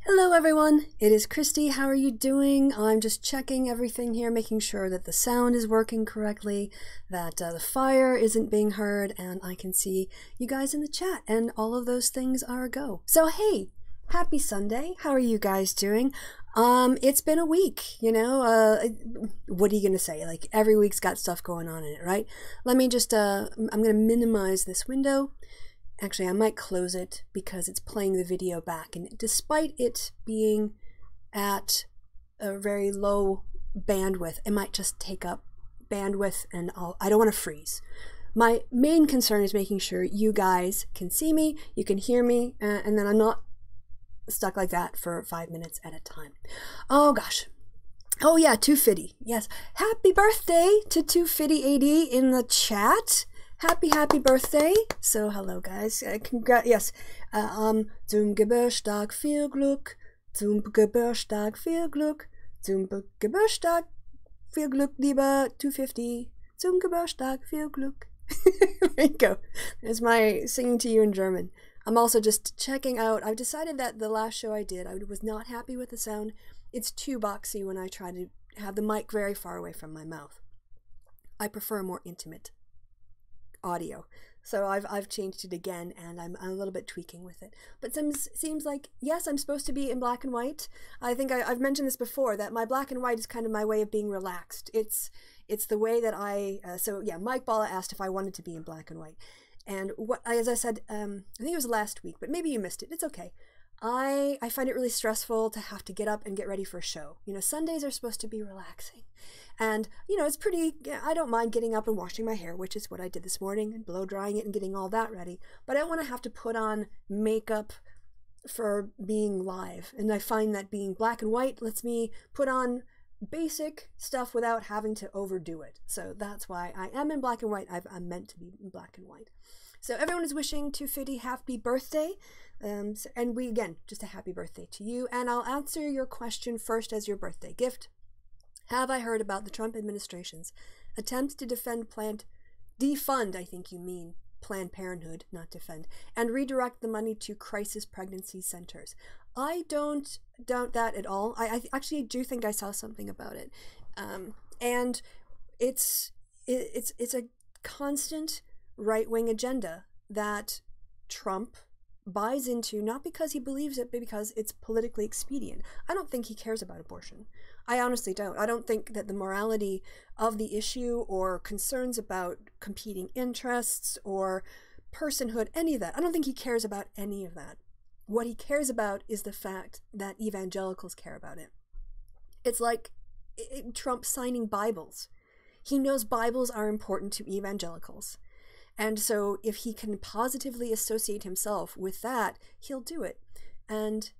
Hello everyone, it is Kristi. How are you doing? I'm just checking everything here, making sure that the sound is working correctly, that the fire isn't being heard, and I can see you guys in the chat, and all of those things are a go. So hey, happy Sunday. How are you guys doing? It's been a week, you know, what are you gonna say? Like, every week's got stuff going on in it, right? Let me just, I'm gonna minimize this window. Actually, I might close it because it's playing the video back, and despite it being at a very low bandwidth, it might just take up bandwidth, and I don't want to freeze. My main concern is making sure you guys can see me, you can hear me, and then I'm not stuck like that for 5 minutes at a time. Oh gosh. Oh yeah, 250. Yes. Happy birthday to 250 AD in the chat. Happy birthday. So hello guys. Yes. Zum Geburtstag viel Glück. Zum Geburtstag viel Glück. Zum Geburtstag viel Glück, lieber 250. Zum Geburtstag viel Glück. There you go. There's my singing to you in German. I'm also just checking out. I've decided that the last show I did, I was not happy with the sound. It's too boxy when I try to have the mic very far away from my mouth. I prefer more intimate audio. So I've changed it again, and I'm a little bit tweaking with it. But seems like, yes, I'm supposed to be in black and white. I think I've mentioned this before, that my black and white is kind of my way of being relaxed. It's the way that so yeah, Mike Balla asked if I wanted to be in black and white. And as I said, I think it was last week, but maybe you missed it. It's okay. I find it really stressful to have to get up and get ready for a show. You know, Sundays are supposed to be relaxing. And, you know, it's pretty, I don't mind getting up and washing my hair, which is what I did this morning, and blow drying it and getting all that ready. But I don't want to have to put on makeup for being live. And I find that being black and white lets me put on basic stuff without having to overdo it. So that's why I am in black and white. I'm meant to be in black and white. So everyone is wishing 250 happy birthday. And we, again, just a happy birthday to you. And I'll answer your question first as your birthday gift. Have I heard about the Trump administration's attempts to defund, I think you mean, Planned Parenthood, not defend, and redirect the money to crisis pregnancy centers? I don't doubt that at all. I actually do think I saw something about it. And it's a constant right-wing agenda that Trump buys into, not because he believes it, but because it's politically expedient. I don't think he cares about abortion. I honestly don't. I don't think that the morality of the issue or concerns about competing interests or personhood, any of that, I don't think he cares about any of that. What he cares about is the fact that evangelicals care about it. It's like Trump signing Bibles. He knows Bibles are important to evangelicals. And so if he can positively associate himself with that, he'll do it. And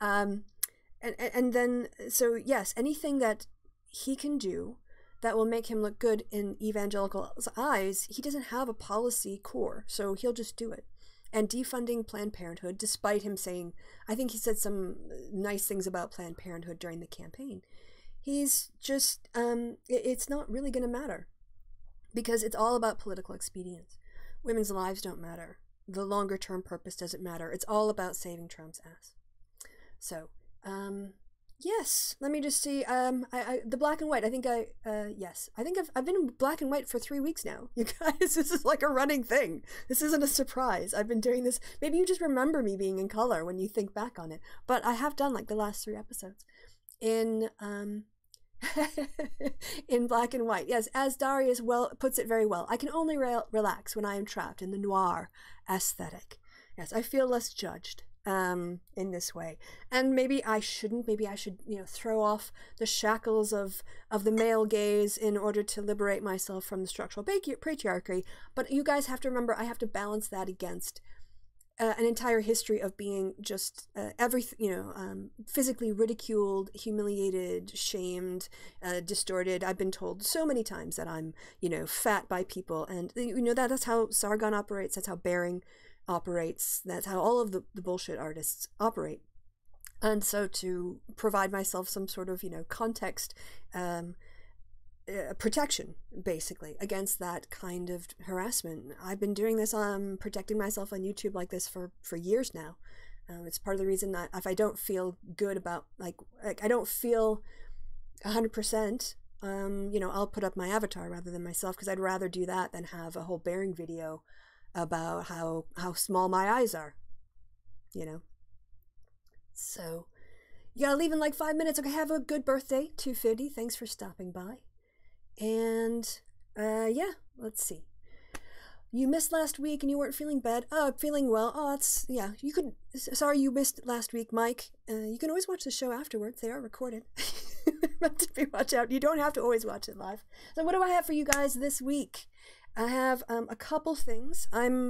and then, so yes, anything that he can do that will make him look good in evangelicals' eyes, he doesn't have a policy core, so he'll just do it. And defunding Planned Parenthood, despite him saying, I think he said some nice things about Planned Parenthood during the campaign, he's just, it's not really going to matter. Because it's all about political expedience. Women's lives don't matter. The longer term purpose doesn't matter. It's all about saving Trump's ass. So, yes, let me just see. The black and white, I think yes. I think I've been in black and white for 3 weeks now. You guys, this is like a running thing. This isn't a surprise. I've been doing this. Maybe you just remember me being in color when you think back on it. But I have done like the last 3 episodes in, in black and white. Yes, as Darius puts it very well, I can only relax when I am trapped in the noir aesthetic. Yes, I feel less judged in this way. And maybe I shouldn't. Maybe I should, you know, throw off the shackles of the male gaze in order to liberate myself from the structural patriarchy. But you guys have to remember, I have to balance that against an entire history of being just everything, you know, physically ridiculed, humiliated, shamed, distorted. I've been told so many times that I'm, you know, fat by people, and you know that's how Sargon operates. That's how Bering operates. That's how all of the bullshit artists operate. And so to provide myself some sort of, you know, context, protection, basically, against that kind of harassment. I've been doing this, protecting myself on YouTube like this for years now. It's part of the reason that if I don't feel good about, like I don't feel 100%, you know, I'll put up my avatar rather than myself, because I'd rather do that than have a whole bearing video about how small my eyes are, you know. So you gotta leave in like 5 minutes. Okay, have a good birthday, 250. Thanks for stopping by. And yeah, let's see. You missed last week and you weren't feeling bad. Oh, feeling well. Oh, that's, yeah, you could, sorry you missed last week, Mike. You can always watch the show afterwards. They are recorded. Meant to be watched out. You don't have to always watch it live. So what do I have for you guys this week? I have a couple things. Okay.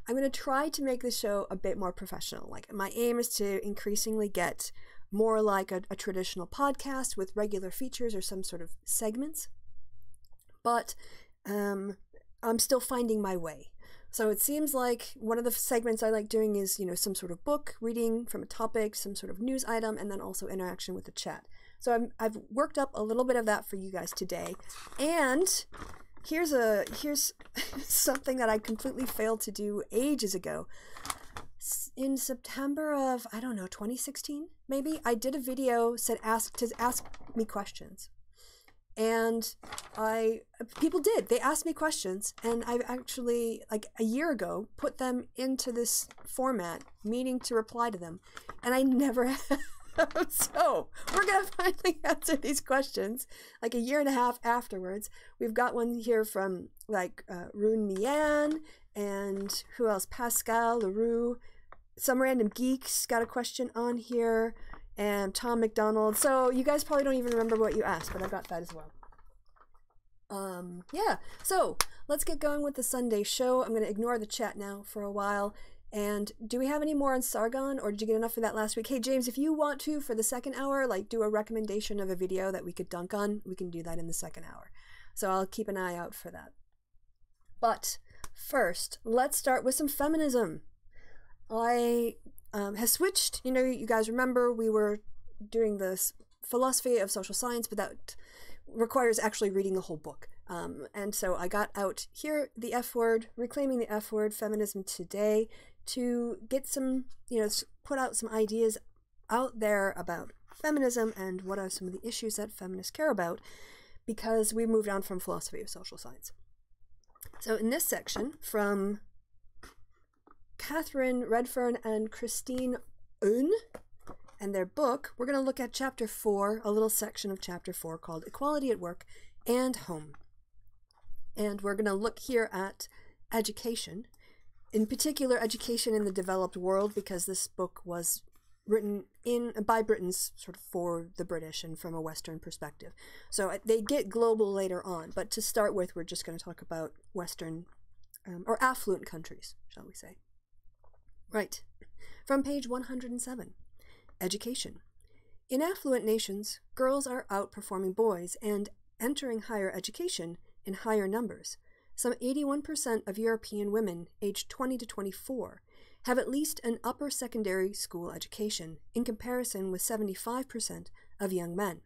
I'm going to try to make this show a bit more professional. Like, my aim is to increasingly get more like a traditional podcast with regular features or some sort of segments. But I'm still finding my way. So it seems like one of the segments I like doing is, you know, some sort of book reading from a topic, some sort of news item, and then also interaction with the chat. So I've worked up a little bit of that for you guys today. And here's something that I completely failed to do ages ago. In September of, I don't know, 2016, maybe, I did a video said ask me questions. And people did. They asked me questions, and I actually, like a year ago, put them into this format, meaning to reply to them, and I never have. So we're gonna finally answer these questions like a year and a half afterwards. We've got one here from like Rune Mian, and who else? Pascal LaRue. Some random geeks got a question on here. and Tom McDonald. So you guys probably don't even remember what you asked, but I got that as well. Yeah, so let's get going with the Sunday show. I'm going to ignore the chat now for a while. And do we have any more on Sargon, or did you get enough for that last week? Hey, James, if you want to, for the second hour, like do a recommendation of a video that we could dunk on, we can do that in the second hour. So I'll keep an eye out for that. But first, let's start with some feminism. I have switched, you know, you guys remember we were doing this philosophy of social science, but that requires actually reading the whole book. And so I got out here the F word, Reclaiming the F Word, Feminism Today, to get some, you know, put out some ideas out there about feminism and what are some of the issues that feminists care about, because we moved on from philosophy of social science. So in this section from Catherine Redfern and Christine Un and their book, we're going to look at chapter 4, a little section of chapter 4 called Equality at Work and Home. And we're going to look here at education, in particular education in the developed world, because this book was written by Britons sort of for the British and from a Western perspective. So they get global later on, but to start with, we're just going to talk about Western or affluent countries, shall we say. Right. From page 107, Education. In affluent nations, girls are outperforming boys and entering higher education in higher numbers. Some 81% of European women aged 20 to 24 have at least an upper secondary school education, in comparison with 75% of young men.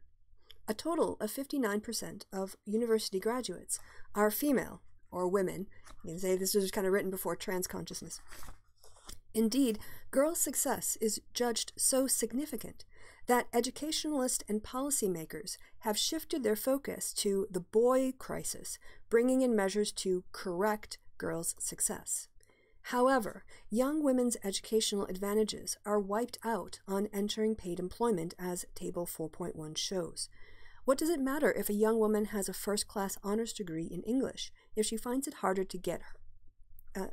A total of 59% of university graduates are female or women. You can say this was kind of written before trans consciousness. Indeed, girls' success is judged so significant that educationalists and policymakers have shifted their focus to the boy crisis, bringing in measures to correct girls' success. However, young women's educational advantages are wiped out on entering paid employment, as Table 4.1 shows. What does it matter if a young woman has a first-class honors degree in English if she finds it harder to get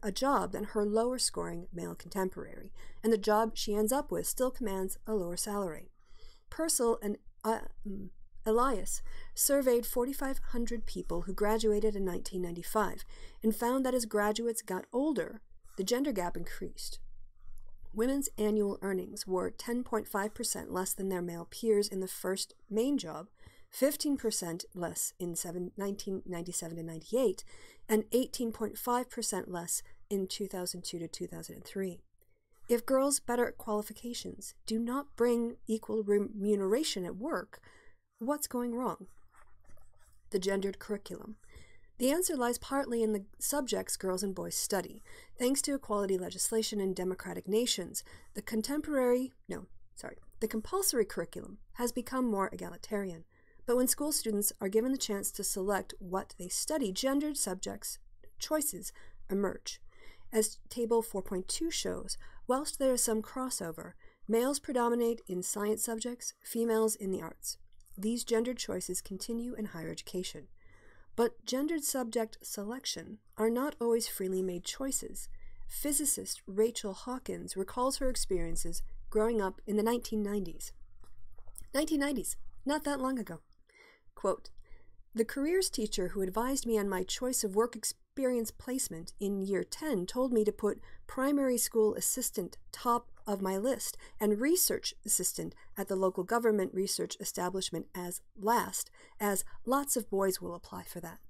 a job than her lower-scoring male contemporary, and the job she ends up with still commands a lower salary? Purcell and Elias surveyed 4,500 people who graduated in 1995 and found that as graduates got older, the gender gap increased. Women's annual earnings were 10.5% less than their male peers in the first main job, 15% less in 1997 to 98, and 18.5% less in 2002 to 2003. If girls' better qualifications do not bring equal remuneration at work, what's going wrong? The gendered curriculum. The answer lies partly in the subjects girls and boys study. Thanks to equality legislation in democratic nations, the compulsory curriculum has become more egalitarian. But when school students are given the chance to select what they study, gendered subjects choices emerge. As Table 4.2 shows, whilst there is some crossover, males predominate in science subjects, females in the arts. These gendered choices continue in higher education. But gendered subject selection are not always freely made choices. Physicist Rachel Hawkins recalls her experiences growing up in the 1990s. 1990s, not that long ago. Quote, "The careers teacher who advised me on my choice of work experience placement in year 10 told me to put primary school assistant top of my list and research assistant at the local government research establishment as last, as lots of boys will apply for that.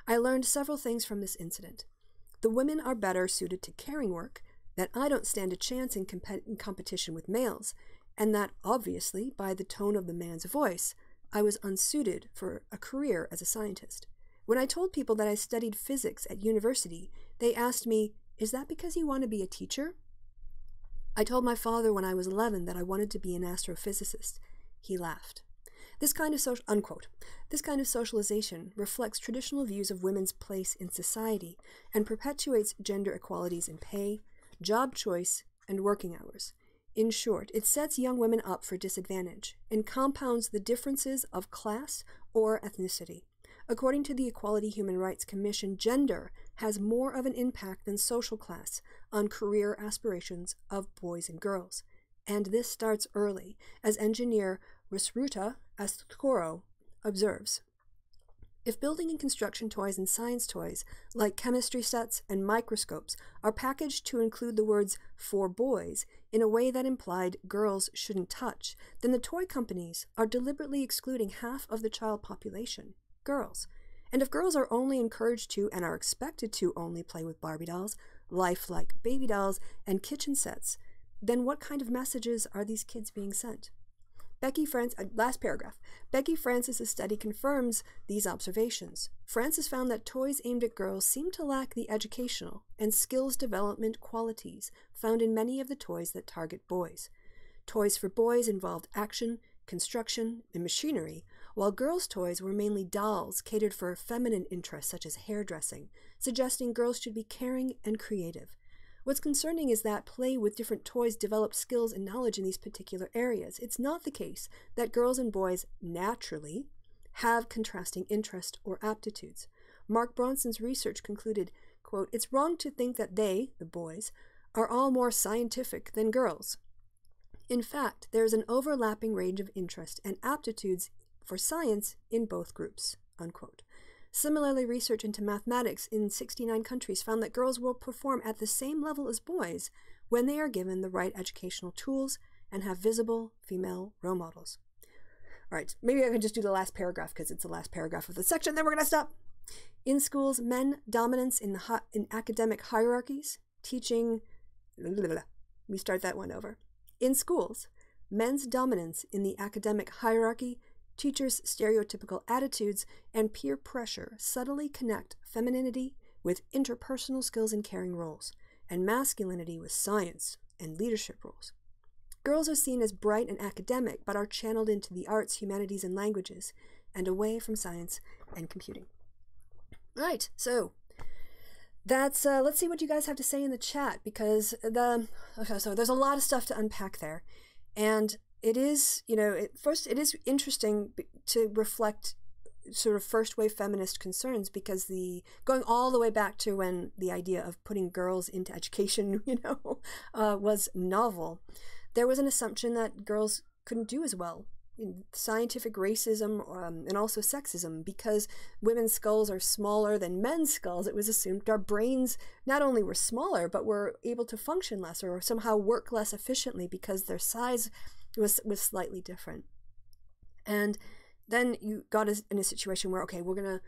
I learned several things from this incident. The women are better suited to caring work, that I don't stand a chance in competition with males, and that, obviously, by the tone of the man's voice, I was unsuited for a career as a scientist. When I told people that I studied physics at university, they asked me, 'Is that because you want to be a teacher?' I told my father when I was 11 that I wanted to be an astrophysicist. He laughed." This kind of socialization reflects traditional views of women's place in society and perpetuates gender inequalities in pay, job choice, and working hours. In short, it sets young women up for disadvantage and compounds the differences of class or ethnicity. According to the Equality Human Rights Commission, gender has more of an impact than social class on career aspirations of boys and girls. and this starts early, as engineer Risruta Astkoro observes. If building and construction toys and science toys, like chemistry sets and microscopes, are packaged to include the words "for boys" in a way that implied girls shouldn't touch, then the toy companies are deliberately excluding half of the child population, girls. And if girls are only encouraged to and are expected to only play with Barbie dolls, lifelike baby dolls, and kitchen sets, then what kind of messages are these kids being sent? Last paragraph. Becky Francis's study confirms these observations. Francis found that toys aimed at girls seem to lack the educational and skills development qualities found in many of the toys that target boys. Toys for boys involved action, construction, and machinery, while girls' toys were mainly dolls catered for feminine interests such as hairdressing, suggesting girls should be caring and creative. What's concerning is that play with different toys develop skills and knowledge in these particular areas. It's not the case that girls and boys naturally have contrasting interests or aptitudes. Mark Bronson's research concluded, quote, "It's wrong to think that they, the boys, are all more scientific than girls. In fact, there is an overlapping range of interest and aptitudes for science in both groups," unquote. Similarly, research into mathematics in 69 countries found that girls will perform at the same level as boys when they are given the right educational tools and have visible female role models. All right, maybe I can just do the last paragraph because it's the last paragraph of the section, then we're going to stop. In schools, men dominance in academic hierarchies, teaching... Let me start that one over. In schools, men's dominance in the academic hierarchy, teachers' stereotypical attitudes, and peer pressure subtly connect femininity with interpersonal skills and caring roles, and masculinity with science and leadership roles. Girls are seen as bright and academic, but are channeled into the arts, humanities, and languages, and away from science and computing. All right, so that's, let's see what you guys have to say in the chat, because so there's a lot of stuff to unpack there, and it is, first, it is interesting to reflect sort of first wave feminist concerns, because going all the way back to when the idea of putting girls into education, was novel, there was an assumption that girls couldn't do as well in scientific racism and also sexism, because women's skulls are smaller than men's skulls. It was assumed our brains not only were smaller, but were able to function less or somehow work less efficiently because their size was slightly different. And then you got us in a situation where, okay, we're gonna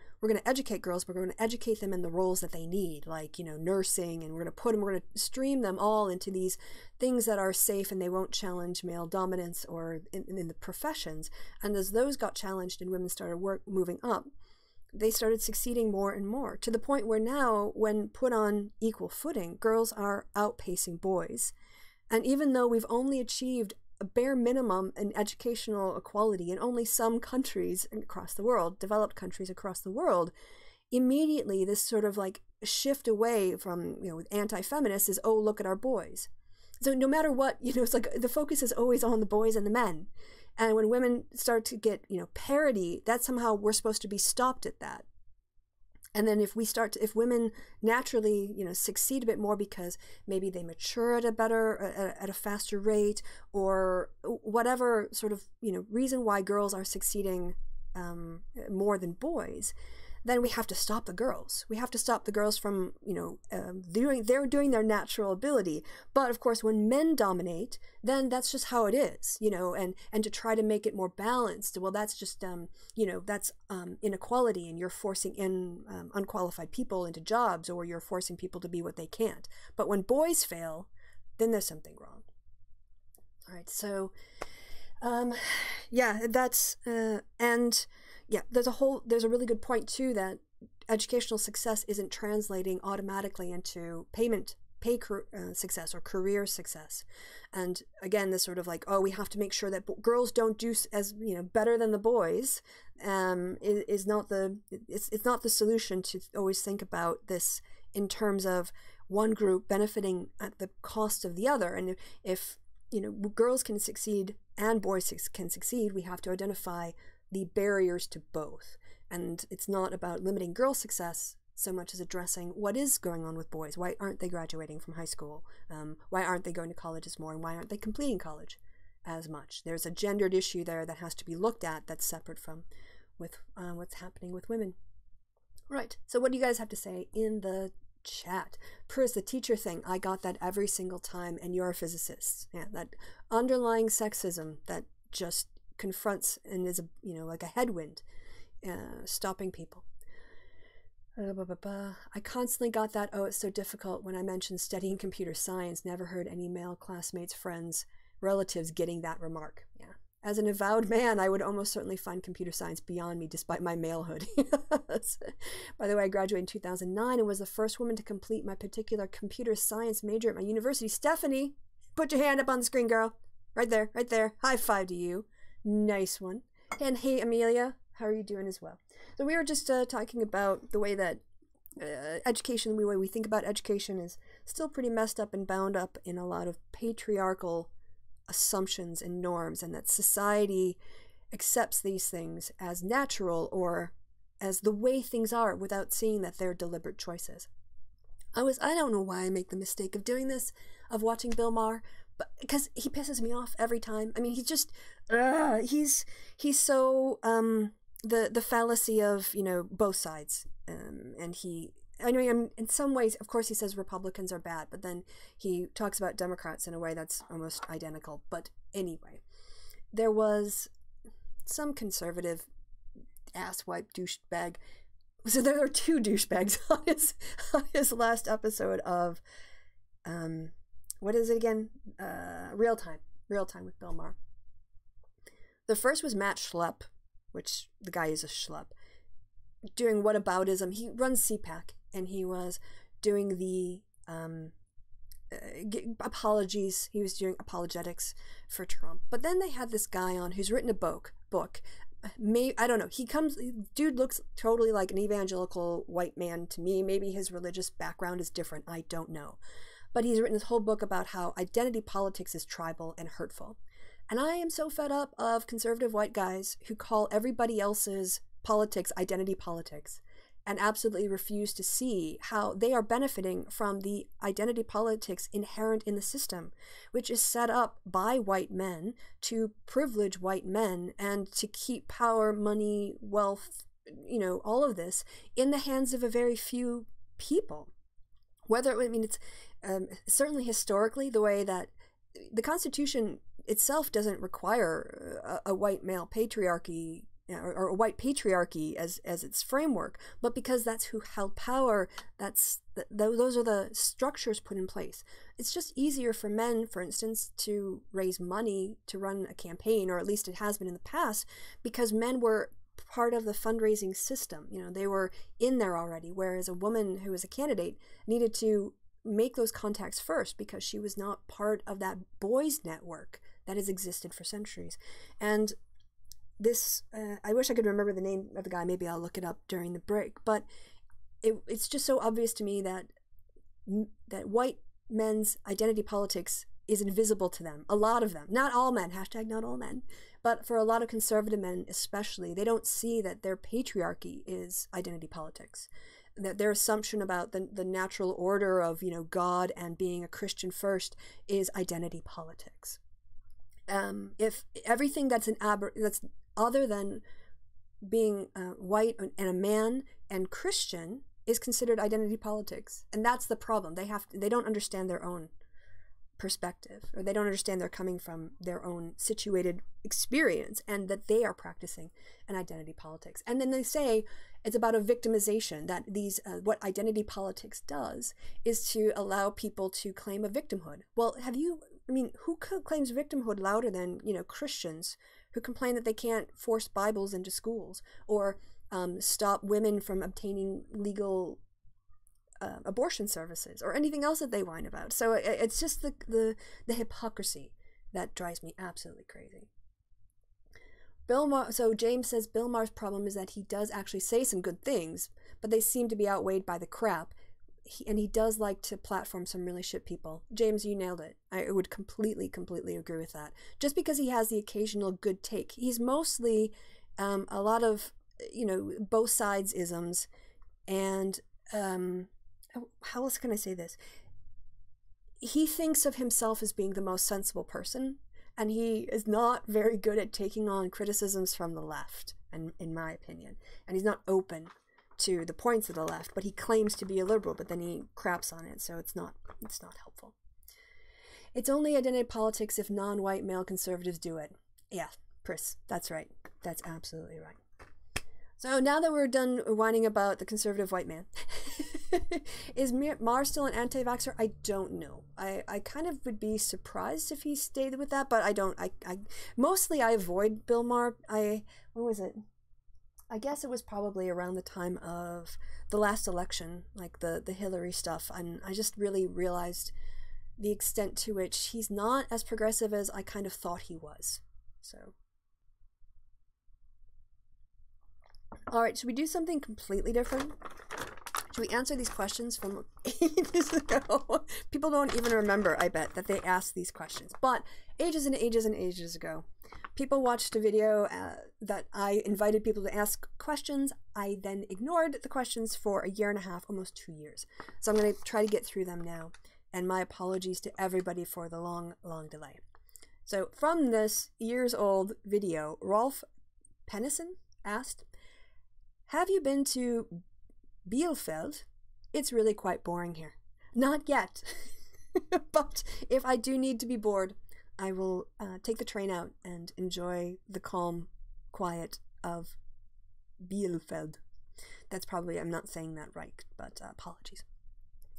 educate girls, but we're gonna educate them in the roles that they need, like nursing, and we're gonna stream them all into these things that are safe and they won't challenge male dominance or in the professions. And as those got challenged and women started moving up, they started succeeding more and more, to the point where now, when put on equal footing, girls are outpacing boys. And even though we've only achieved a bare minimum in educational equality in only some countries across the world, developed countries across the world, immediately this sort of like shift away from, anti-feminists is, oh, look at our boys. So no matter what, it's like the focus is always on the boys and the men. And when women start to get, parity, that somehow we're supposed to be stopped at that. And then if women naturally, succeed a bit more because maybe they mature at a faster rate, or whatever sort of, reason why girls are succeeding more than boys, then we have to stop the girls. We have to stop the girls from, doing their natural ability. But of course, when men dominate, then that's just how it is, and to try to make it more balanced, well, that's just, that's inequality, and you're forcing in unqualified people into jobs, or you're forcing people to be what they can't. But when boys fail, then there's something wrong. All right, so, yeah, that's, and yeah, there's a really good point too, that educational success isn't translating automatically into pay success or career success. And again, this sort of like, oh, we have to make sure that girls don't do as better than the boys, is not it's not the solution to always think about this in terms of one group benefiting at the cost of the other. And if girls can succeed and boys can succeed, we have to identify the barriers to both. And it's not about limiting girl success so much as addressing what is going on with boys. Why aren't they graduating from high school? Why aren't they going to colleges more? And why aren't they completing college as much? There's a gendered issue there that has to be looked at that's separate from with what's happening with women. Right, so what do you guys have to say in the chat? Pris, the teacher thing, I got that every single time, and you're a physicist. Yeah, that underlying sexism that just confronts and is, like a headwind, stopping people. I constantly got that, oh, it's so difficult when I mentioned studying computer science. Never heard any male classmates, friends, relatives getting that remark. Yeah. As an avowed man, I would almost certainly find computer science beyond me despite my malehood. By the way, I graduated in 2009 and was the first woman to complete my particular computer science major at my university. Stephanie, put your hand up on the screen, girl. Right there, right there. High five to you. Nice one. And hey, Amelia, how are you doing as well? So we were just talking about the way that education, the way we think about education is still pretty messed up and bound up in a lot of patriarchal assumptions and norms, and that society accepts these things as natural or as the way things are without seeing that they're deliberate choices. I don't know why I make the mistake of doing this, of watching Bill Maher, but because he pisses me off every time. I mean, he's just, he's so, the fallacy of, both sides. And I mean, in some ways, of course, he says Republicans are bad, but then he talks about Democrats in a way that's almost identical. But anyway, there was some conservative asswipe douchebag. So there are two douchebags on his last episode of, what is it again? Real Time with Bill Maher. The first was Matt Schlepp, which the guy is a schlep, doing whataboutism. He runs CPAC, and he was doing the apologies. He was doing apologetics for Trump. But then they had this guy on who's written a book. I don't know. Dude looks totally like an evangelical white man to me. Maybe his religious background is different. I don't know. But he's written this whole book about how identity politics is tribal and hurtful. And I am so fed up of conservative white guys who call everybody else's politics identity politics and absolutely refuse to see how they are benefiting from the identity politics inherent in the system, which is set up by white men to privilege white men and to keep power, money, wealth, all of this in the hands of a very few people. It's certainly historically the way that the Constitution itself doesn't require a white male patriarchy or a white patriarchy as its framework, but because that's who held power, those are the structures put in place. It's just easier for men, for instance, to raise money to run a campaign, or at least it has been in the past, because men were part of the fundraising system. They were in there already, whereas a woman who was a candidate needed to make those contacts first because she was not part of that boys' network that has existed for centuries. And this, I wish I could remember the name of the guy. Maybe I'll look it up during the break. But it's just so obvious to me that white men's identity politics is invisible to them. A lot of them, not all men, hashtag not all men, but for a lot of conservative men especially, they don't see that their patriarchy is identity politics. That their assumption about the natural order of, God and being a Christian first is identity politics. If everything that's that's other than being white and a man and Christian is considered identity politics, and that's the problem. They don't understand their own perspective, or they don't understand they're coming from their own situated experience, and that they are practicing an identity politics. And then they say it's about a victimization, that what identity politics does is to allow people to claim a victimhood. Well, who claims victimhood louder than, Christians who complain that they can't force Bibles into schools, or stop women from obtaining legal abortion services, or anything else that they whine about. So it's just the hypocrisy that drives me absolutely crazy. So James says Bill Maher's problem is that he does actually say some good things, but they seem to be outweighed by the crap. And he does like to platform some really shit people. James, you nailed it. I would completely agree with that. Just because he has the occasional good take, he's mostly a lot of, both sides isms, and how else can I say this? He thinks of himself as being the most sensible person, and he is not very good at taking on criticisms from the left, and in my opinion. And he's not open to the points of the left, but he claims to be a liberal, but then he craps on it, so it's not helpful. It's only identity politics if non-white male conservatives do it. Yeah, Pris, that's right. That's absolutely right. So now that we're done whining about the conservative white man, is Maher still an anti-vaxxer? I don't know. I kind of would be surprised if he stayed with that, but I don't. Mostly I avoid Bill Maher. When was it? I guess it was probably around the time of the last election, like the Hillary stuff, and I just really realized the extent to which he's not as progressive as I kind of thought he was. So. Alright, should we do something completely different? Should we answer these questions from ages ago? People don't even remember, I bet, that they asked these questions. But ages and ages and ages ago, people watched a video that I invited people to ask questions. I then ignored the questions for 1.5 years, almost 2 years. So I'm going to try to get through them now. And my apologies to everybody for the long, long delay. So from this years-old video, Rolf Pennison asked, have you been to Bielefeld? It's really quite boring here. Not yet. But if I do need to be bored, I will take the train out and enjoy the calm quiet of Bielefeld. That's probably, I'm not saying that right, but apologies.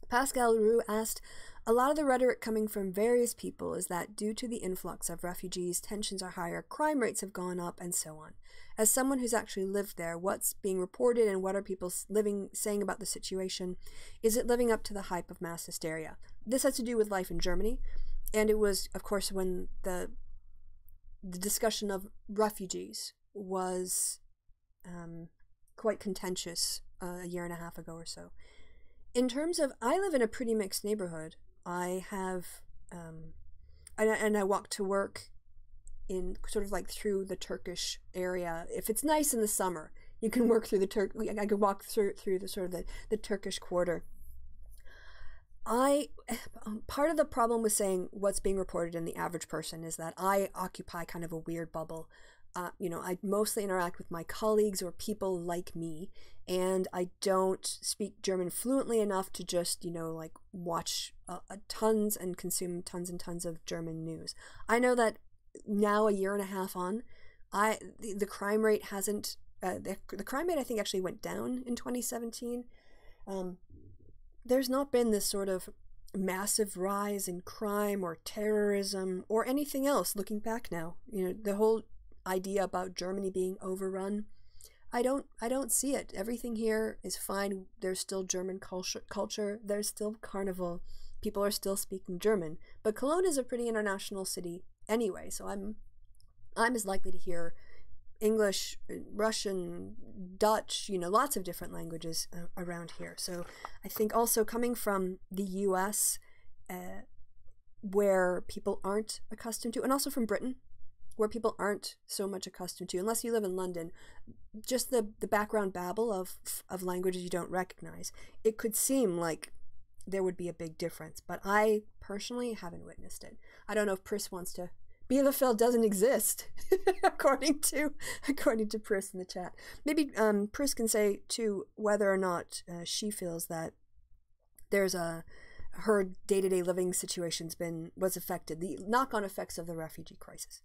Pascal Roux asked, a lot of the rhetoric coming from various people is that due to the influx of refugees, tensions are higher, crime rates have gone up, and so on. As someone who's actually lived there, what's being reported and what are people saying about the situation? Is it living up to the hype of mass hysteria? This has to do with life in Germany, and it was, of course, when the discussion of refugees was quite contentious 1.5 years ago or so. In terms of, I live in a pretty mixed neighborhood. I have, and I walk to work in sort of like through the Turkish area. If it's nice in the summer, you can work through the I could walk through the sort of the Turkish quarter. Part of the problem with saying what's being reported in the average person is that I occupy kind of a weird bubble. You know, I mostly interact with my colleagues or people like me, and I don't speak German fluently enough to just, you know, like watch tons and consume tons and tons of German news. I know that now 1.5 years on, the crime rate hasn't, the crime rate I think actually went down in 2017. There's not been this sort of massive rise in crime or terrorism or anything else looking back now. You know, the whole idea about Germany being overrun, I don't see it. Everything here is fine. There's still German culture. There's still carnival. People are still speaking German. But Cologne is a pretty international city anyway, so I'm as likely to hear English, Russian, Dutch, you know, lots of different languages around here. So I think also coming from the US, where people aren't accustomed to, and also from Britain, where people aren't so much accustomed to, unless you live in London, just the background babble of languages you don't recognize, it could seem like there would be a big difference, but I personally haven't witnessed it. I don't know if Pris wants to. Bielefeld doesn't exist, according to Pris in the chat. Maybe Pris can say too whether or not she feels that there's her day-to-day living situation's was affected, the knock-on effects of the refugee crisis.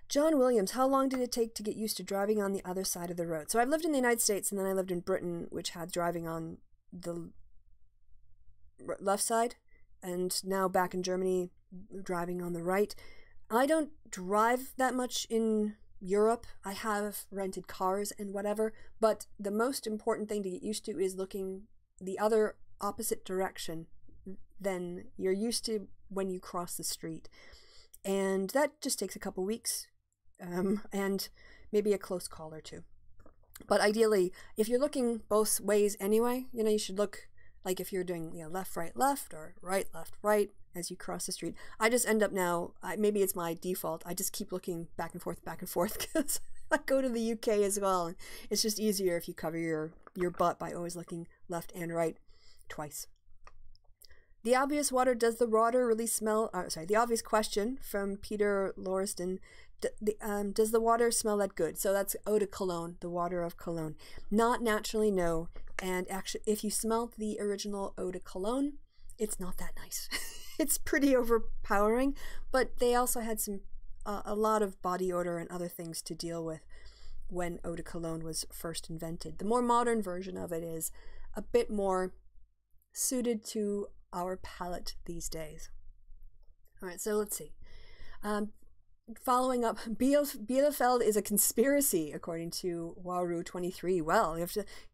John Williams, how long did it take to get used to driving on the other side of the road? So I've lived in the United States, and then I lived in Britain, which had driving on the left side, and now back in Germany, driving on the right. I don't drive that much in Europe. I have rented cars and whatever, but the most important thing to get used to is looking the other opposite direction than you're used to when you cross the street. And that just takes a couple weeks, and maybe a close call or two. But ideally, if you're looking both ways anyway, you know, you should look like if you're doing, you know, left, right, or right, left, right as you cross the street. I just end up now, maybe it's my default, I just keep looking back and forth because I go to the UK as well, and it's just easier if you cover your butt by always looking left and right twice. The obvious water, does the water really smell, the obvious question from Peter Lauriston, does the water smell that good? So that's eau de cologne, the water of cologne. Not naturally, no. And actually, if you smelled the original eau de cologne, it's not that nice. It's pretty overpowering, but they also had a lot of body odor and other things to deal with when eau de cologne was first invented. The more modern version of it is a bit more suited to our palate these days. All right, so let's see. Following up, Bielefeld is a conspiracy, according to Waru23. Well,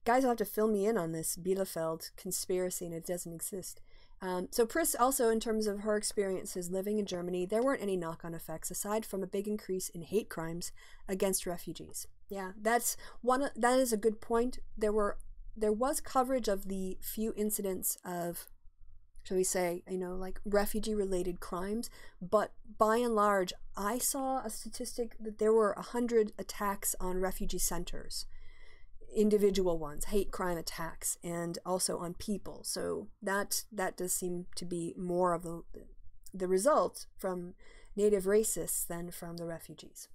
guys will have to fill me in on this Bielefeld conspiracy, and it doesn't exist. So Pris also, in terms of her experiences living in Germany, there weren't any knock-on effects aside from a big increase in hate crimes against refugees. Yeah, that is a good point. There was coverage of the few incidents of, shall we say, like refugee-related crimes, but by and large, I saw a statistic that there were 100 attacks on refugee centers, individual ones, hate crime attacks, and also on people. So that does seem to be more of the result from native racists than from the refugees.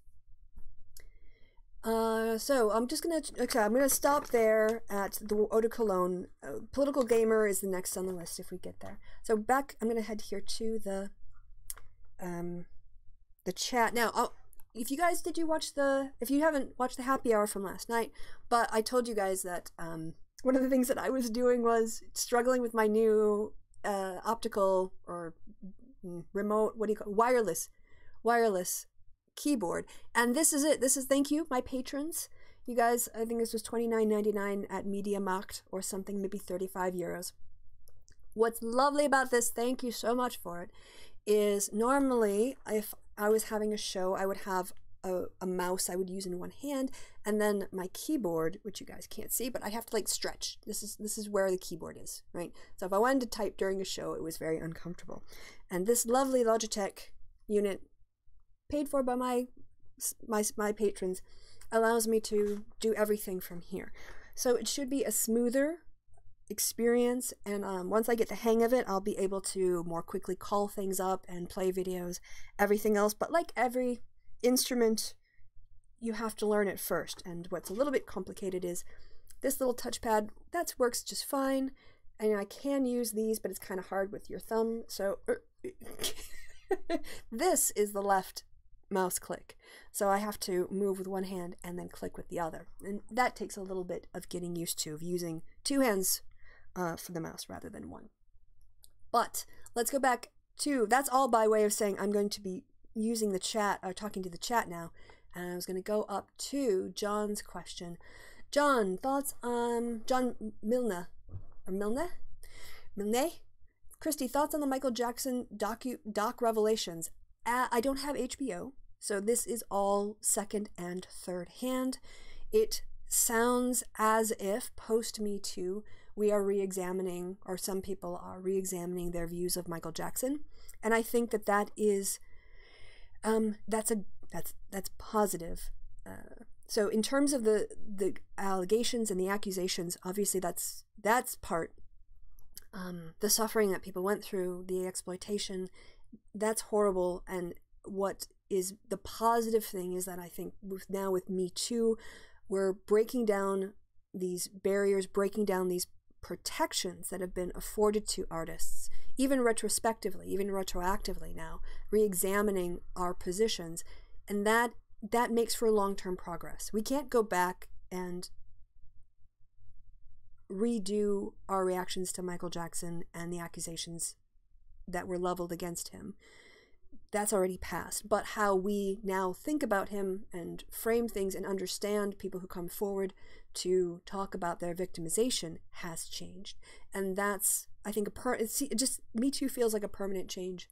So I'm gonna stop there at the eau de cologne. Political Gamer is the next on the list if we get there. So back, I'm gonna head here to the chat now. If you guys, if you haven't watched the happy hour from last night, but I told you guys that one of the things that I was doing was struggling with my new optical or remote, wireless keyboard, and this is it. This is, thank you, my patrons. You guys, I think this was $29.99 at MediaMarkt or something, maybe 35 euros. What's lovely about this, thank you so much for it, is normally if I was having a show, I would have a mouse I would use in one hand, and then my keyboard, which you guys can't see, but I have to like stretch. This is where the keyboard is, right? So if I wanted to type during a show, it was very uncomfortable. And this lovely Logitech unit, paid for by my patrons, allows me to do everything from here. So it should be a smoother experience, and once I get the hang of it, I'll be able to more quickly call things up and play videos, everything else. But like every instrument, you have to learn it first, and what's a little bit complicated is this little touchpad. That works just fine, and I can use these, but it's kind of hard with your thumb. So this is the left mouse click, so I have to move with one hand and then click with the other, and that takes a little bit of getting used to, of using two hands for the mouse rather than one. But let's go back to, that's all by way of saying I'm going to be using the chat, or talking to the chat now, and I was going to go up to John's question. John, thoughts on John Milne? Kristi, thoughts on the Michael Jackson doc Revelations? I don't have HBO, so this is all second and third hand. It sounds as if post Me Too we are re-examining, or some people are re-examining their views of Michael Jackson, and I think that is that's positive. So in terms of the allegations and the accusations, obviously that's part. The suffering that people went through, the exploitation, that's horrible. And what is the positive thing is that I think now with Me Too, we're breaking down these barriers, breaking down these protections that have been afforded to artists, even retrospectively, even retroactively now, re-examining our positions. And that makes for long-term progress. We can't go back and redo our reactions to Michael Jackson and the accusations that were leveled against him. That's already passed. But how we now think about him and frame things and understand people who come forward to talk about their victimization has changed. And that's, I think, just Me Too feels like a permanent change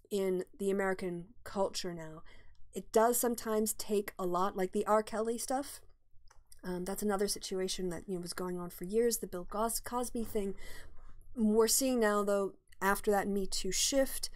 in the American culture now. It does sometimes take a lot, like the R. Kelly stuff. That's another situation that was going on for years, the Bill Cosby thing. We're seeing now, though, after that Me Too shift,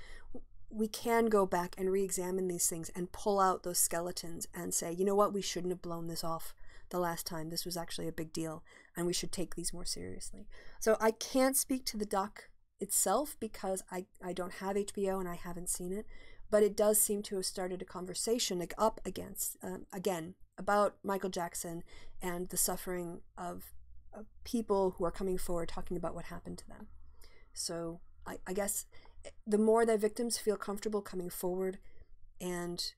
we can go back and re-examine these things and pull out those skeletons and say, you know what, we shouldn't have blown this off the last time this was actually a big deal and we should take these more seriously. So I can't speak to the doc itself because I don't have HBO and I haven't seen it, but it does seem to have started a conversation up against, again, about Michael Jackson and the suffering of people who are coming forward talking about what happened to them. So I guess the more that victims feel comfortable coming forward and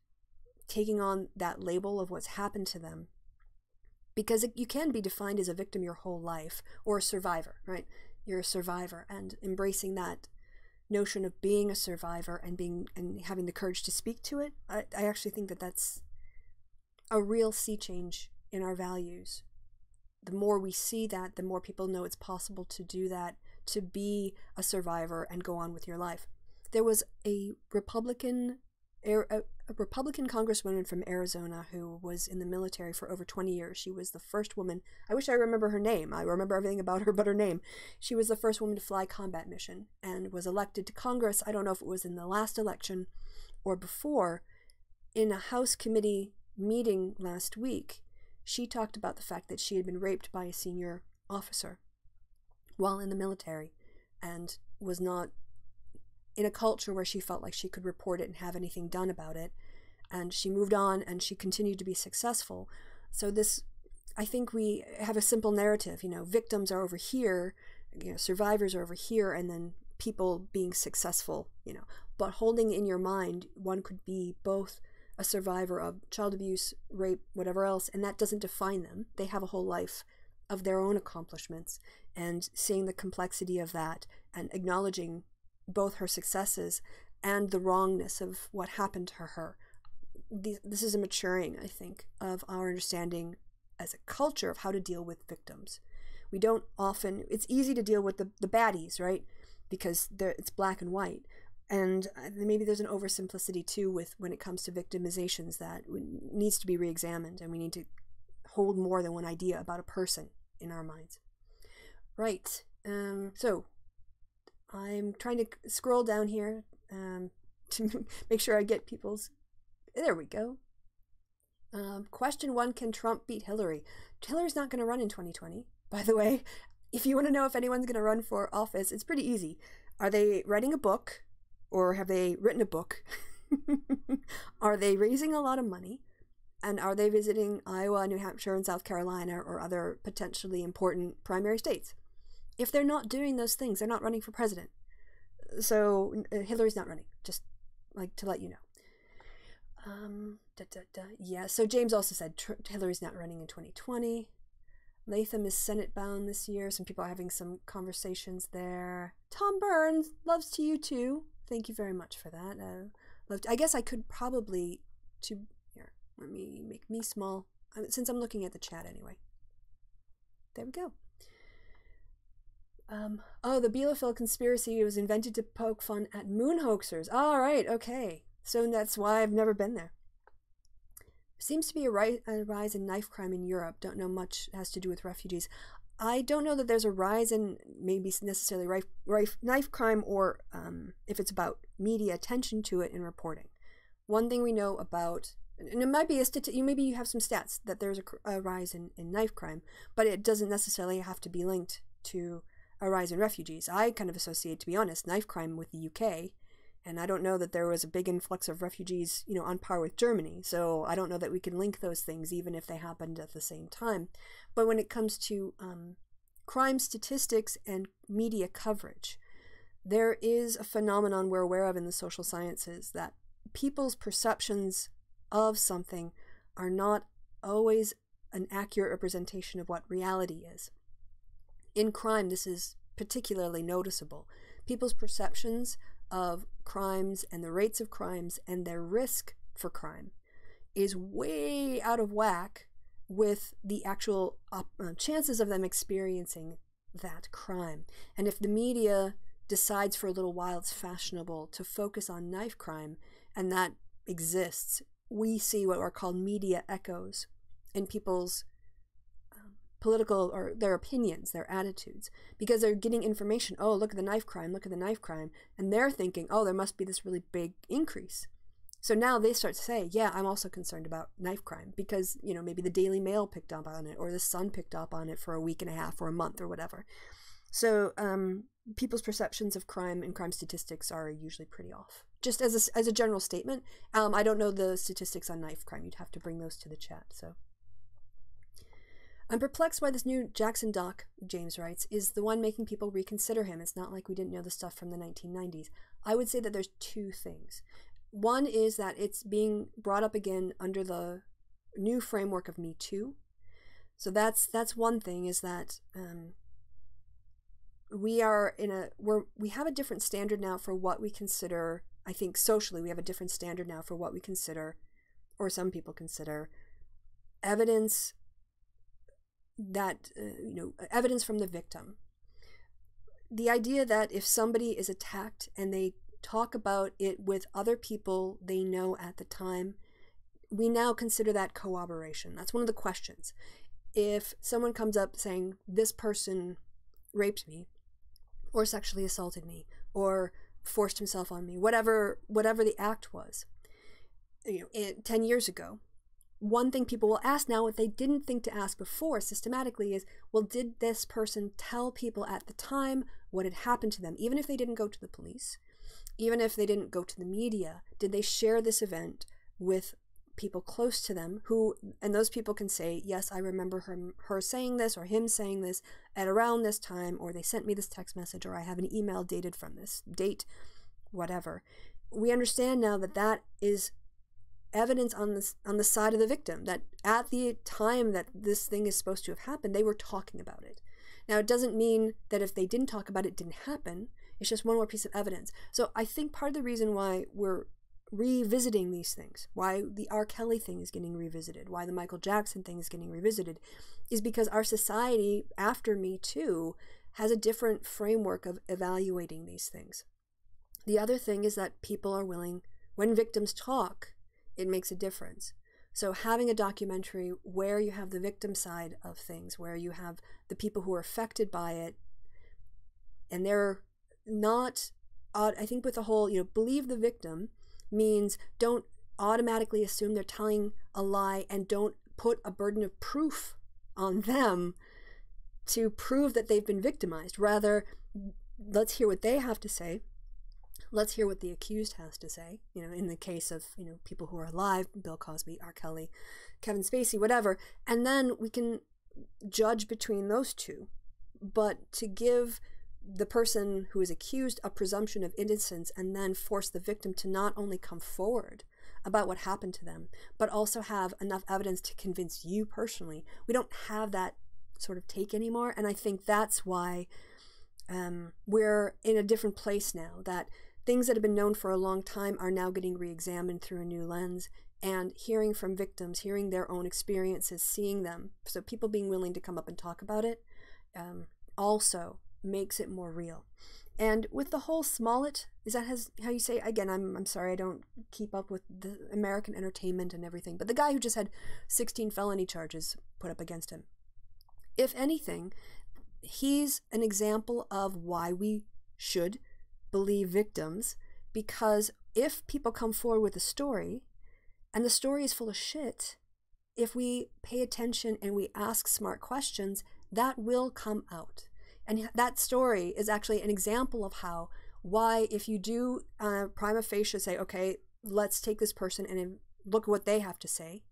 taking on that label of what's happened to them, because you can be defined as a victim your whole life, or a survivor, right? You're a survivor, and embracing that notion of being a survivor and having the courage to speak to it, I actually think that that's a real sea change in our values. The more we see that, the more people know it's possible to do that, to be a survivor and go on with your life. There was a Republican congresswoman from Arizona who was in the military for over 20 years. She was the first woman. I wish I remember her name. I remember everything about her but her name. She was the first woman to fly combat mission and was elected to Congress. I don't know if it was in the last election or before. In a House committee meeting last week, she talked about the fact that she had been raped by a senior officer while in the military and was not in a culture where she felt like she could report it and have anything done about it. And she moved on and she continued to be successful. So this, I think we have a simple narrative, you know, victims are over here, you know, survivors are over here, and then people being successful, you know. But holding in your mind, one could be both a survivor of child abuse, rape, whatever else, and that doesn't define them. They have a whole life of their own accomplishments, and seeing the complexity of that and acknowledging both her successes and the wrongness of what happened to her. This is a maturing, I think, of our understanding as a culture of how to deal with victims. We don't often, it's easy to deal with the baddies, right? Because it's black and white. And maybe there's an oversimplicity too with when it comes to victimizations that needs to be re-examined, and we need to hold more than one idea about a person in our minds. Right. So I'm trying to scroll down here to make sure I get people's... There we go. Question 1, can Trump beat Hillary? Hillary's not going to run in 2020, by the way. If you want to know if anyone's going to run for office, it's pretty easy. Are they writing a book? Or have they written a book? Are they raising a lot of money? And are they visiting Iowa, New Hampshire, and South Carolina, or other potentially important primary states? If they're not doing those things, they're not running for president. So Hillary's not running, just like to let you know. Yeah, so James also said Hillary's not running in 2020. Latham is Senate bound this year. Some people are having some conversations there. Tom Burns, loves to you too. Thank you very much for that. I guess I could probably, here, let me make me small, since I'm looking at the chat anyway. There we go. Oh, the Bielefeld conspiracy was invented to poke fun at moon hoaxers. All right, okay. So that's why I've never been there. Seems to be a rise in knife crime in Europe. Don't know much has to do with refugees. I don't know that there's a rise in maybe necessarily knife crime, or if it's about media attention to it and reporting. One thing we know about, and it might be maybe you have some stats that there's a rise in knife crime, but it doesn't necessarily have to be linked to a rise in refugees. I kind of associate, to be honest, knife crime with the UK, and I don't know that there was a big influx of refugees, you know, on par with Germany. So I don't know that we can link those things, even if they happened at the same time. But when it comes to crime statistics and media coverage, there is a phenomenon we're aware of in the social sciences that people's perceptions of something are not always an accurate representation of what reality is. In crime, this is particularly noticeable. People's perceptions of crimes and the rates of crimes and their risk for crime is way out of whack with the actual chances of them experiencing that crime. And if the media decides for a little while it's fashionable to focus on knife crime, and that exists, we see what are called media echoes in people's political, or their opinions, their attitudes, because they're getting information. Oh, look at the knife crime, look at the knife crime. And they're thinking, oh, there must be this really big increase. So now they start to say, yeah, I'm also concerned about knife crime because, you know, maybe the Daily Mail picked up on it or the Sun picked up on it for a week and a half or a month or whatever. So people's perceptions of crime and crime statistics are usually pretty off. Just as a general statement, I don't know the statistics on knife crime. You'd have to bring those to the chat. So I'm perplexed why this new Jackson doc, James writes, is the one making people reconsider him. It's not like we didn't know the stuff from the 1990s. I would say that there's two things. One is that it's being brought up again under the new framework of Me Too. So that's one thing, is that we have a different standard now for what we consider. I think socially we have a different standard now for what we consider, or some people consider, evidence that evidence from the victim. The idea that if somebody is attacked and they talk about it with other people they know at the time, we now consider that corroboration. That's one of the questions. If someone comes up saying this person raped me or sexually assaulted me or forced himself on me, whatever the act was, 10 years ago, one thing people will ask now, what they didn't think to ask before systematically, is, well, did this person tell people at the time what had happened to them? Even if they didn't go to the police, even if they didn't go to the media, did they share this event with people close to them and those people can say, yes, I remember her saying this or him saying this at around this time, or they sent me this text message, or I have an email dated from this date, whatever. We understand now that that is evidence on the side of the victim, that at the time that this thing is supposed to have happened, they were talking about it. Now, it doesn't mean that if they didn't talk about it, it didn't happen. It's just one more piece of evidence. So I think part of the reason why we're revisiting these things, why the R. Kelly thing is getting revisited, why the Michael Jackson thing is getting revisited, is because our society after Me Too has a different framework of evaluating these things. The other thing is that people are willing, when victims talk, it makes a difference. So having a documentary where you have the victim side of things, where you have the people who are affected by it, and they're not, I think with the whole, believe the victim means don't automatically assume they're telling a lie and don't put a burden of proof on them to prove that they've been victimized. Rather, let's hear what they have to say. Let's hear what the accused has to say, in the case of, people who are alive, Bill Cosby, R. Kelly, Kevin Spacey, whatever, and then we can judge between those two. But to give the person who is accused a presumption of innocence and then force the victim to not only come forward about what happened to them, but also have enough evidence to convince you personally, we don't have that sort of take anymore. And I think that's why we're in a different place now, that things that have been known for a long time are now getting re-examined through a new lens, and hearing from victims, hearing their own experiences, seeing them. So people being willing to come up and talk about it also makes it more real. And with the whole Smollett, is that how you say, again, I'm sorry, I don't keep up with the American entertainment and everything, but the guy who just had 16 felony charges put up against him. If anything, he's an example of why we should believe victims, because if people come forward with a story and the story is full of shit, if we pay attention and we ask smart questions, that will come out. And that story is actually an example of why if you do prima facie say, okay, let's take this person and look at what they have to say,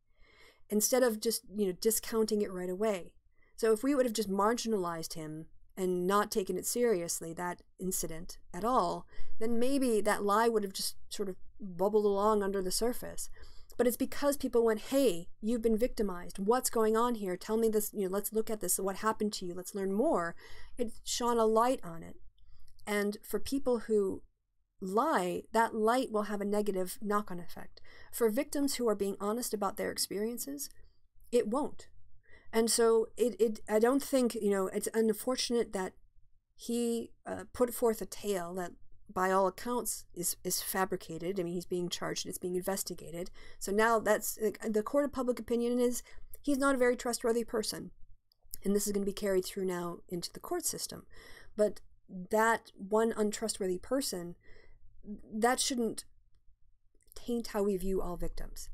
instead of just discounting it right away. So if we would have just marginalized him and not taken it seriously, that incident at all, then maybe that lie would have just sort of bubbled along under the surface. But it's because people went, hey, you've been victimized. What's going on here? Tell me this, let's look at this. What happened to you? Let's learn more. It shone a light on it. And for people who lie, that light will have a negative knock-on effect. For victims who are being honest about their experiences, it won't. And so I don't think, it's unfortunate that he put forth a tale that by all accounts is fabricated. I mean, he's being charged, it's being investigated. So now that's the court of public opinion is he's not a very trustworthy person. And this is going to be carried through now into the court system. But that one untrustworthy person, that shouldn't taint how we view all victims.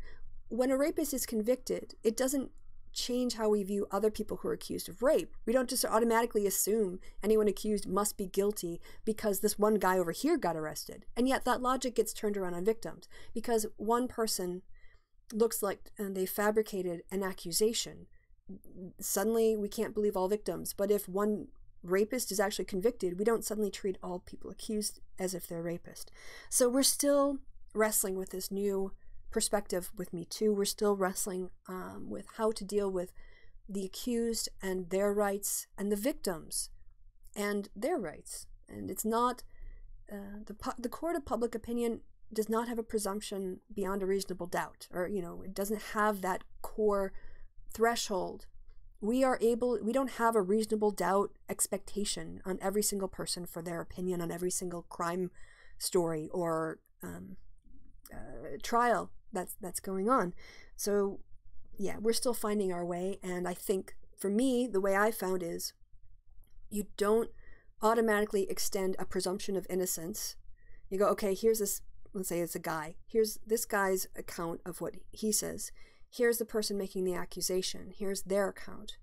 When a rapist is convicted, it doesn't change how we view other people who are accused of rape. We don't just automatically assume anyone accused must be guilty because this one guy over here got arrested. And yet that logic gets turned around on victims because one person looks like they fabricated an accusation. Suddenly we can't believe all victims. But if one rapist is actually convicted, we don't suddenly treat all people accused as if they're rapist. So we're still wrestling with this new perspective with Me Too. We're still wrestling with how to deal with the accused and their rights and the victims and their rights. And it's not, the court of public opinion does not have a presumption beyond a reasonable doubt, or, you know, it doesn't have that core threshold. We don't have a reasonable doubt expectation on every single person for their opinion on every single crime story or trial that's going on. So yeah, we're still finding our way. And I think for me, the way I found is you don't automatically extend a presumption of innocence. You go, okay, here's this, let's say it's a guy. Here's this guy's account of what he says. Here's the person making the accusation. Here's their account.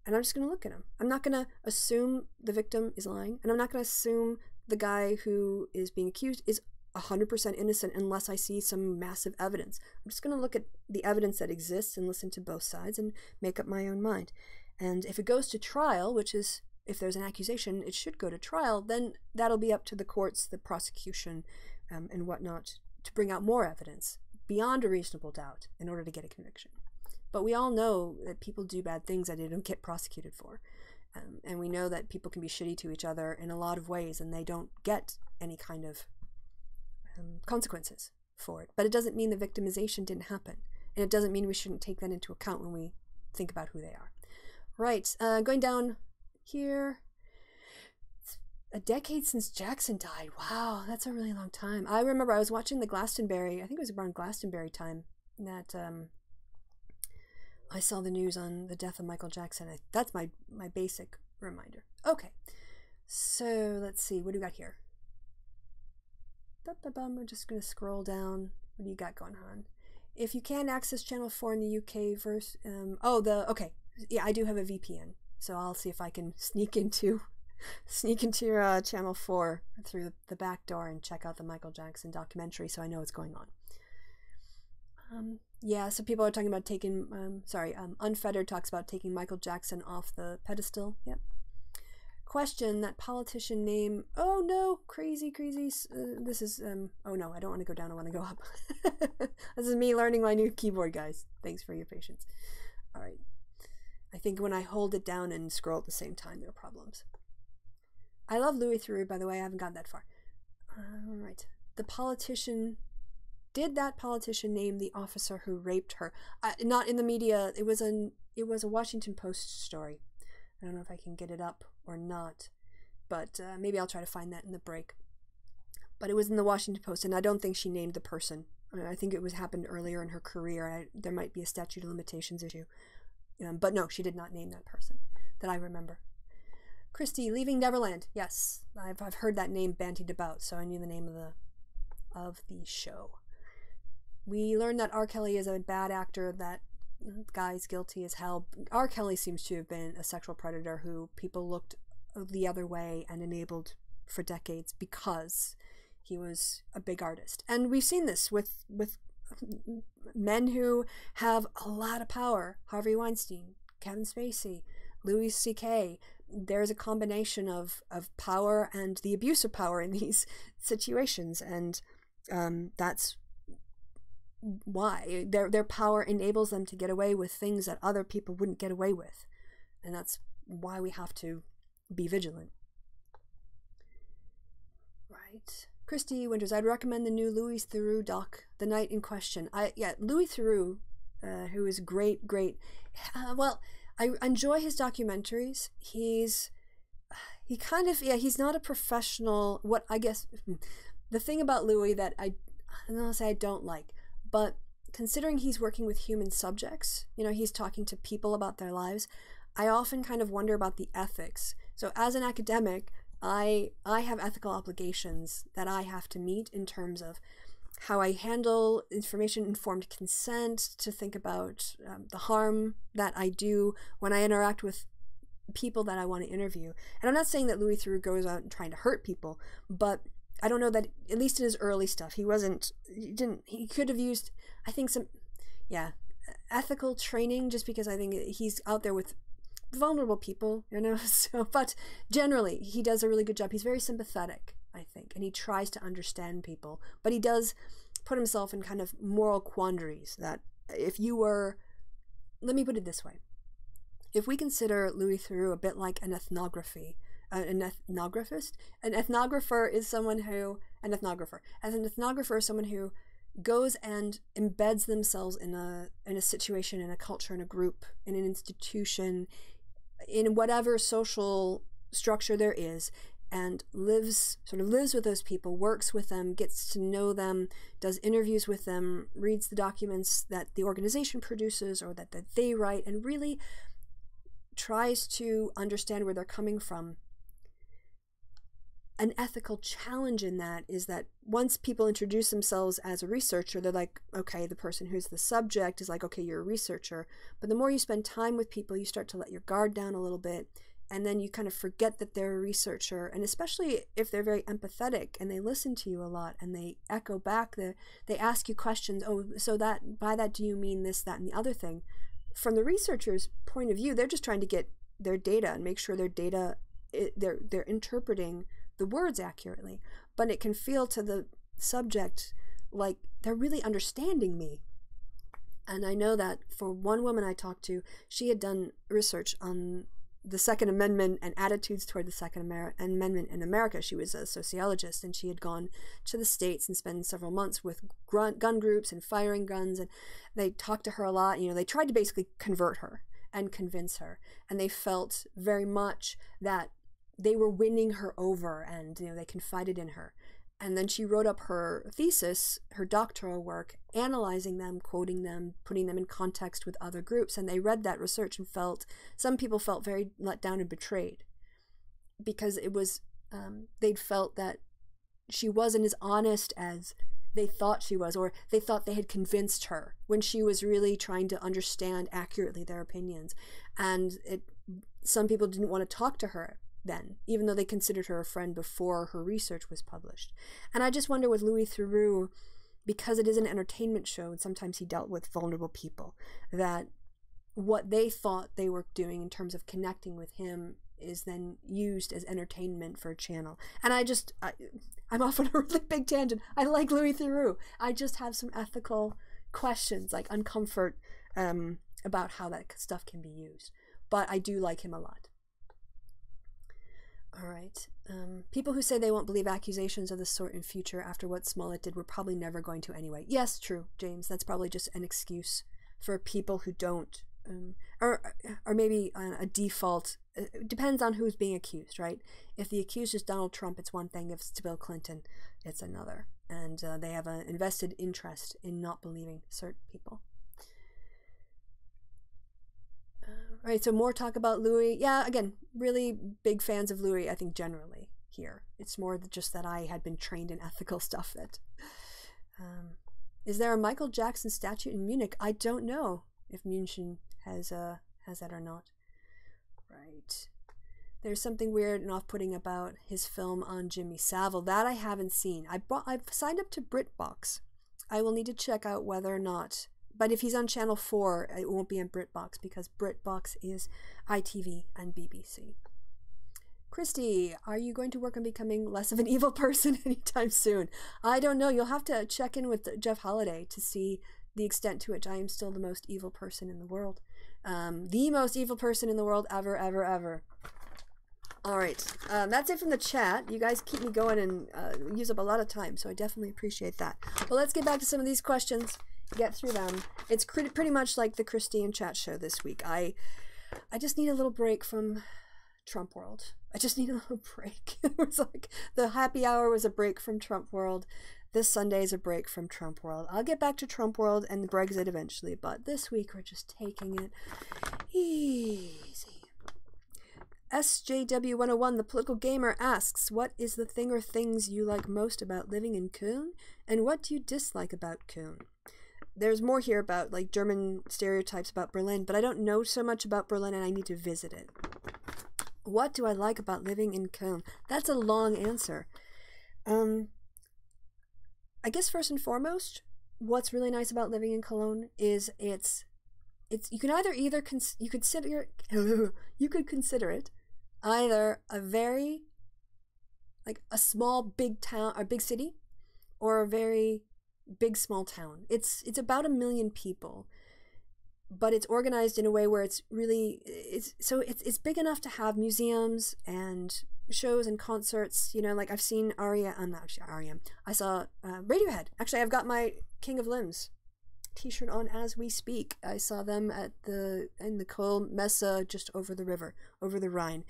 And I'm just going to look at him. I'm not going to assume the victim is lying. And I'm not going to assume the guy who is being accused is 100% innocent unless I see some massive evidence. I'm just going to look at the evidence that exists and listen to both sides and make up my own mind. And if it goes to trial, which is, if there's an accusation, it should go to trial, then that'll be up to the courts, the prosecution, and whatnot, to bring out more evidence beyond a reasonable doubt in order to get a conviction. But we all know that people do bad things that they don't get prosecuted for. And we know that people can be shitty to each other in a lot of ways and they don't get any kind of consequences for it. But it doesn't mean the victimization didn't happen. And it doesn't mean we shouldn't take that into account when we think about who they are. Right, going down here. It's a decade since Jackson died. Wow, that's a really long time. I remember I was watching the Glastonbury, I think it was around Glastonbury time, that I saw the news on the death of Michael Jackson. That's my basic reminder. Okay, so let's see, what do we got here? We're just going to scroll down. What do you got going on? If you can't access Channel 4 in the UK okay. Yeah, I do have a VPN. So I'll see if I can sneak into Channel 4 through the back door and check out the Michael Jackson documentary so I know what's going on. Yeah, so people are talking about taking, Unfettered talks about taking Michael Jackson off the pedestal. Yep. Question, that politician name, oh no, crazy, this is, oh no, I don't want to go down, I want to go up. This is me learning my new keyboard, guys. Thanks for your patience. All right. I think when I hold it down and scroll at the same time, there are problems. I love Louis Theroux, by the way, I haven't gotten that far. All right. Did that politician name the officer who raped her? Not in the media, it was a Washington Post story. I don't know if I can get it up or not, but maybe I'll try to find that in the break. But it was in the Washington Post, and I don't think she named the person. I think it happened earlier in her career. There might be a statute of limitations issue. But no, she did not name that person that I remember. Kristi, Leaving Neverland. Yes, I've heard that name bandied about, so I knew the name of the show. We learned that R. Kelly is a bad actor, that guy's guilty as hell. R. Kelly seems to have been a sexual predator who people looked the other way and enabled for decades because he was a big artist. And we've seen this with men who have a lot of power. Harvey Weinstein, Kevin Spacey, Louis C.K. There's a combination of power and the abuse of power in these situations, and that's why their power enables them to get away with things that other people wouldn't get away with, and that's why we have to be vigilant. Right. Kristi Winters, I'd recommend the new Louis Theroux doc, The Night in Question. Louis Theroux, who is great. Well, I enjoy his documentaries. He's not a professional. What I guess the thing about Louis that I don't want to say I don't like, but considering he's working with human subjects, he's talking to people about their lives, I often kind of wonder about the ethics. So as an academic, I have ethical obligations that I have to meet in terms of how I handle information-informed consent, to think about the harm that I do when I interact with people that I want to interview. And I'm not saying that Louis Theroux goes out and trying to hurt people, but I don't know that, at least in his early stuff, he could have used, I think, some, yeah, ethical training, just because I think he's out there with vulnerable people, you know. So, but generally he does a really good job. He's very sympathetic, I think, and he tries to understand people, but he does put himself in kind of moral quandaries that if you were, let me put it this way, if we consider Louis Theroux a bit like an ethnographist, an ethnographer is someone who, an ethnographer is someone who goes and embeds themselves in a situation, in a culture, in a group, in an institution, in whatever social structure there is, and lives with those people, works with them, gets to know them, does interviews with them, reads the documents that the organization produces or that they write, and really tries to understand where they're coming from. An ethical challenge in that is that once people introduce themselves as a researcher, they're like, okay, the person who's the subject is like, okay, you're a researcher. But the more you spend time with people, you start to let your guard down a little bit, and then you kind of forget that they're a researcher. And especially if they're very empathetic and they listen to you a lot and they echo back, they ask you questions. Oh, so that, by that, do you mean this, that, and the other thing? From the researcher's point of view, they're just trying to get their data and make sure their data, they're interpreting the words accurately, but it can feel to the subject like they're really understanding me. And I know that for one woman I talked to, she had done research on the Second Amendment and attitudes toward the Second Amendment in America. She was a sociologist, and she had gone to the States and spent several months with gun groups and firing guns, and they talked to her a lot. You know, they tried to basically convert her and convince her, and they felt very much that they were winning her over, and, you know, they confided in her. And then she wrote up her thesis, her doctoral work, analyzing them, quoting them, putting them in context with other groups. And they read that research and some people felt very let down and betrayed, because it was, they'd felt that she wasn't as honest as they thought she was, or they thought they had convinced her, when she was really trying to understand accurately their opinions. And some people didn't want to talk to her then, even though they considered her a friend before her research was published. And I just wonder with Louis Theroux, because it is an entertainment show and sometimes he dealt with vulnerable people, that what they thought they were doing in terms of connecting with him is then used as entertainment for a channel. And I'm off on a really big tangent. I like Louis Theroux. I just have some ethical questions, like uncomfort about how that stuff can be used. But I do like him a lot. All right. People who say they won't believe accusations of this sort in future after what Smollett did, we're probably never going to anyway. Yes, true, James. That's probably just an excuse for people who don't, or maybe a default. It depends on who's being accused, right? If the accused is Donald Trump, it's one thing. If it's Bill Clinton, it's another. And they have an invested interest in not believing certain people. Right, so more talk about Louis. Yeah, again, really big fans of Louis, I think, generally here. It's more just that I had been trained in ethical stuff. That is there a Michael Jackson statue in Munich? I don't know if München has that or not. Right. There's something weird and off-putting about his film on Jimmy Savile. That I haven't seen. I've signed up to BritBox. I will need to check out whether or not. But if he's on Channel 4, it won't be on BritBox, because BritBox is ITV and BBC. Kristi, are you going to work on becoming less of an evil person anytime soon? I don't know. You'll have to check in with Jeff Holiday to see the extent to which I am still the most evil person in the world. The most evil person in the world ever, ever, ever. All right. That's it from the chat. You guys keep me going and use up a lot of time, so I definitely appreciate that. Well, let's get back to some of these questions. Get through them. It's pretty much like the Kristi and Chat show this week. I just need a little break from Trump world. I just need a little break. It was like the happy hour was a break from Trump world. This Sunday is a break from Trump world. I'll get back to Trump world and the Brexit eventually, but this week we're just taking it easy. SJW101, the political gamer, asks, what is the thing or things you like most about living in Köln, and what do you dislike about Köln? There's more here about like German stereotypes about Berlin, but I don't know so much about Berlin and I need to visit it. What do I like about living in Köln? That's a long answer. I guess first and foremost, what's really nice about living in Cologne is it's you can you could consider it either a very like a small big town or big city, or a very big small town. It's about 1 million people, but it's organized in a way where it's big enough to have museums and shows and concerts. You know, like I've seen I'm not actually R.E.M. I saw Radiohead. Actually, I've got my King of Limbs t-shirt on as we speak. I saw them in the Köln Messe just over the river, over the Rhine.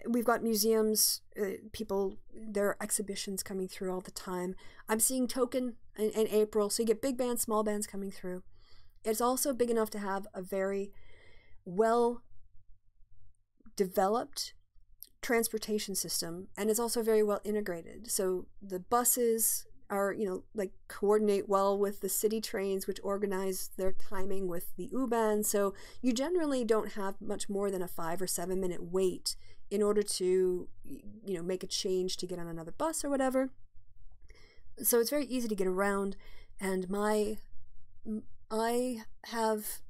We've got museums, there are exhibitions coming through all the time. I'm seeing Token in April, so you get big bands, small bands coming through. It's also big enough to have a very well developed transportation system, and it's also very well integrated. So the buses are, like coordinate well with the city trains, which organize their timing with the U-Bahn. So you generally don't have much more than a 5 or 7 minute wait in order to, make a change to get on another bus or whatever. So it's very easy to get around. And I have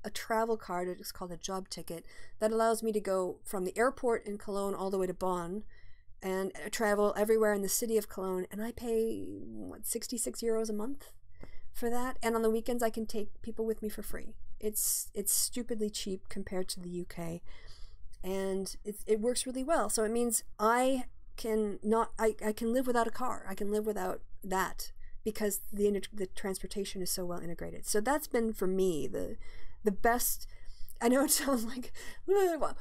a travel card, it's called a job ticket, that allows me to go from the airport in Cologne all the way to Bonn and travel everywhere in the city of Cologne, and I pay 66 euros a month for that, and on the weekends I can take people with me for free. It's stupidly cheap compared to the UK, and it works really well. So it means I can live without a car. I can live without that because the transportation is so well integrated. So that's been for me the best. I know it sounds like,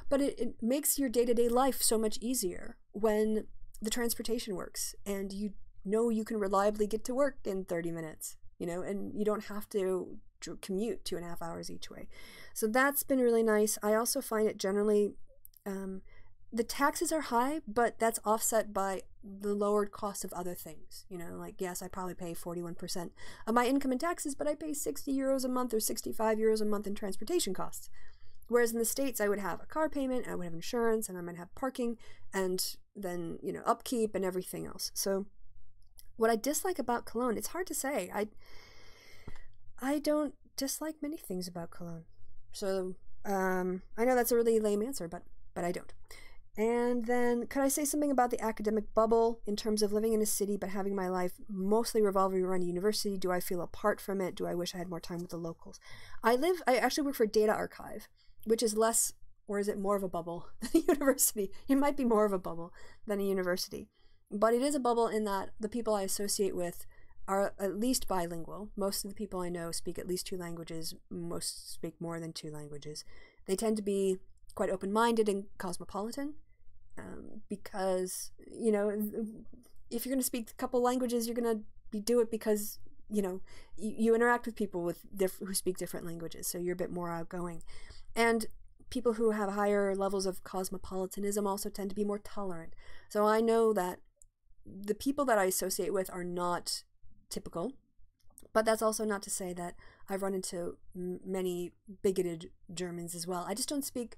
but it makes your day-to-day life so much easier when the transportation works and you can reliably get to work in 30 minutes, and you don't have to commute 2.5 hours each way. So that's been really nice. I also find it generally, the taxes are high, but that's offset by the lowered cost of other things. Like, yes, I probably pay 41% of my income in taxes, but I pay 60 euros a month or 65 euros a month in transportation costs. Whereas in the States, I would have a car payment, I would have insurance, and I might have parking, and then, upkeep and everything else. So what I dislike about Cologne, it's hard to say. I don't dislike many things about Cologne. So I know that's a really lame answer, but I don't. And then, could I say something about the academic bubble in terms of living in a city but having my life mostly revolving around a university? Do I feel apart from it? Do I wish I had more time with the locals? I actually work for Data Archive, which is less, or is it more of a bubble than a university? It might be more of a bubble than a university. But it is a bubble in that the people I associate with are at least bilingual. Most of the people I know speak at least 2 languages. Most speak more than 2 languages. They tend to be quite open-minded and cosmopolitan, because, if you're going to speak a couple languages, you're going to do it because, you interact with people who speak different languages, so you're a bit more outgoing. And people who have higher levels of cosmopolitanism also tend to be more tolerant. So I know that the people that I associate with are not typical, but that's also not to say that I've run into many bigoted Germans as well. I just don't speak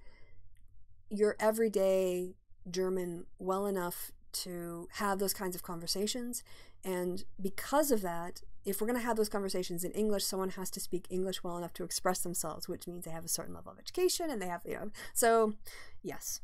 your everyday German well enough to have those kinds of conversations. And because of that, if we're going to have those conversations in English, someone has to speak English well enough to express themselves, which means they have a certain level of education and they have, so yes.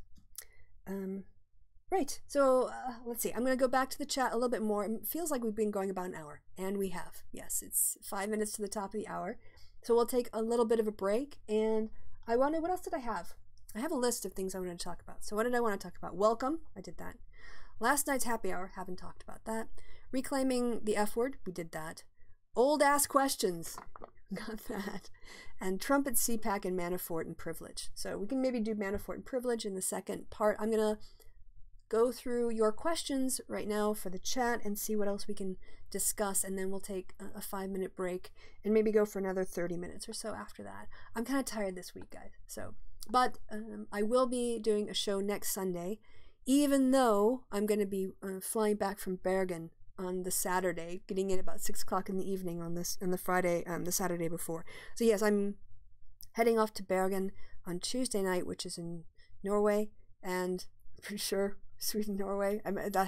Right. So let's see. I'm going to go back to the chat a little bit more. It feels like we've been going about an hour, and we have. Yes, it's 5 minutes to the top of the hour. So we'll take a little bit of a break. And what else did I have? I have a list of things I wanted to talk about. So what did I want to talk about? Welcome. I did that. Last night's happy hour. Haven't talked about that. Reclaiming the F word. We did that. Old ass questions. Got that. And Trumpet, CPAC, and Manafort and privilege. So we can maybe do Manafort and privilege in the second part. I'm going to go through your questions right now for the chat and see what else we can discuss, and then we'll take a 5-minute break and maybe go for another 30 minutes or so after that. I'm kind of tired this week, guys, so But I will be doing a show next Sunday, even though I'm going to be flying back from Bergen on the Saturday, getting in about 6 o'clock in the evening on the Friday, the Saturday before. So yes, I'm heading off to Bergen on Tuesday night, which is in Norway, and I'm pretty sure Sweden, Norway.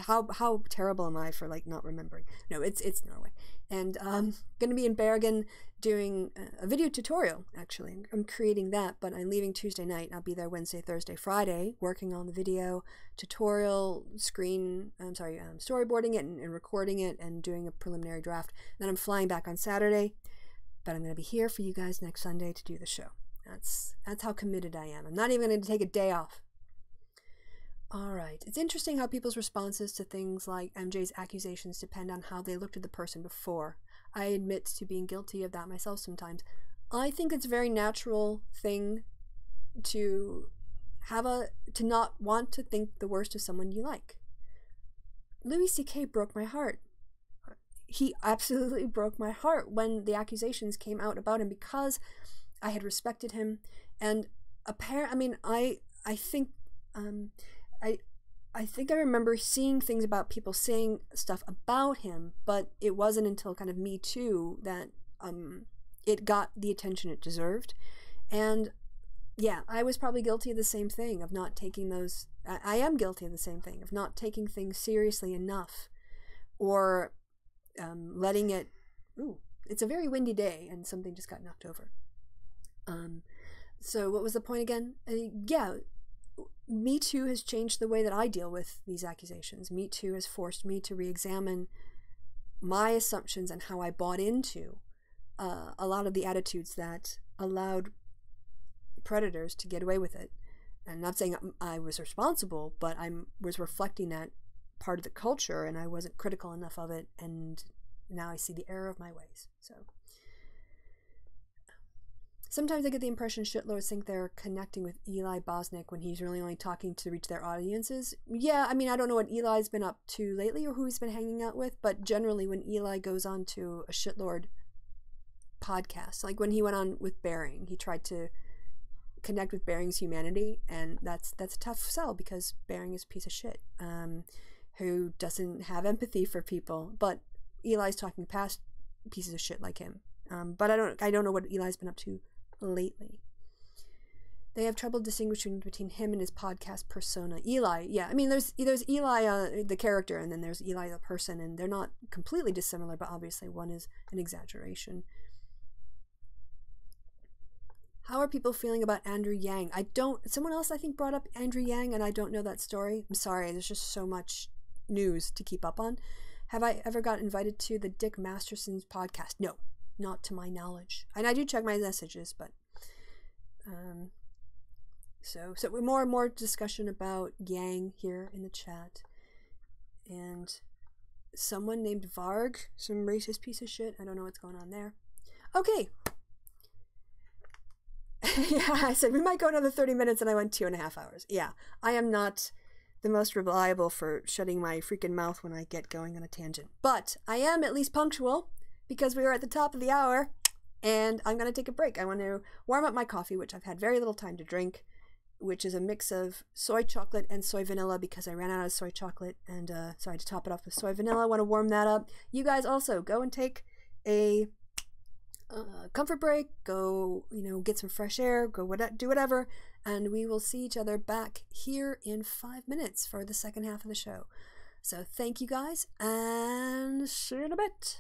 How terrible am I for like not remembering? No, it's Norway, and going to be in Bergen doing a video tutorial. Actually, I'm creating that, but I'm leaving Tuesday night. I'll be there Wednesday, Thursday, Friday, working on the video tutorial, storyboarding it and recording it and doing a preliminary draft. Then I'm flying back on Saturday, but I'm going to be here for you guys next Sunday to do the show. That's how committed I am. I'm not even going to take a day off. All right. It's interesting how people's responses to things like MJ's accusations depend on how they looked at the person before. I admit to being guilty of that myself sometimes. I think it's a very natural thing to not want to think the worst of someone you like. Louis C.K. broke my heart. He absolutely broke my heart when the accusations came out about him, because I had respected him, and I think I remember seeing things about people saying stuff about him, but it wasn't until kind of Me Too that it got the attention it deserved. And yeah, I was probably guilty of the same thing, of not taking those. I am guilty of the same thing, of not taking things seriously enough, or letting it. Ooh, it's a very windy day, and something just got knocked over. So what was the point again? Yeah. Me Too has changed the way that I deal with these accusations. Me Too has forced me to re-examine my assumptions and how I bought into a lot of the attitudes that allowed predators to get away with it. I'm not saying I was responsible, but I was reflecting that part of the culture, and I wasn't critical enough of it, and now I see the error of my ways. So sometimes I get the impression shitlords think they're connecting with Eli Bosnick when he's really only talking to reach their audiences. Yeah, I mean, I don't know what Eli's been up to lately or who he's been hanging out with, but generally when Eli goes on to a shitlord podcast, like when he went on with Bering, he tried to connect with Bering's humanity, and that's a tough sell, because Bering is a piece of shit who doesn't have empathy for people. But Eli's talking past pieces of shit like him. But I don't know what Eli's been up to lately. They have trouble distinguishing between him and his podcast persona. Eli, yeah, I mean, there's Eli the character, and then there's Eli the person, and they're not completely dissimilar, but obviously one is an exaggeration. How are people feeling about Andrew Yang? Someone else I think brought up Andrew Yang, and I don't know that story. I'm sorry, there's just so much news to keep up on. Have I ever got invited to the Dick Masterson's podcast? No, not to my knowledge. And I do check my messages, but so more and more discussion about Yang here in the chat. And someone named Varg, some racist piece of shit. I don't know what's going on there. Okay. Yeah, I said we might go another 30 minutes, and I went 2.5 hours. Yeah, I am not the most reliable for shutting my freaking mouth when I get going on a tangent. But I am at least punctual, because we are at the top of the hour, and I'm going to take a break. I want to warm up my coffee, which I've had very little time to drink, which is a mix of soy chocolate and soy vanilla, because I ran out of soy chocolate, and so I had to top it off with soy vanilla. I want to warm that up. You guys also go and take a comfort break, go, get some fresh air, do whatever, and we will see each other back here in 5 minutes for the second half of the show. So thank you guys, and see you in a bit.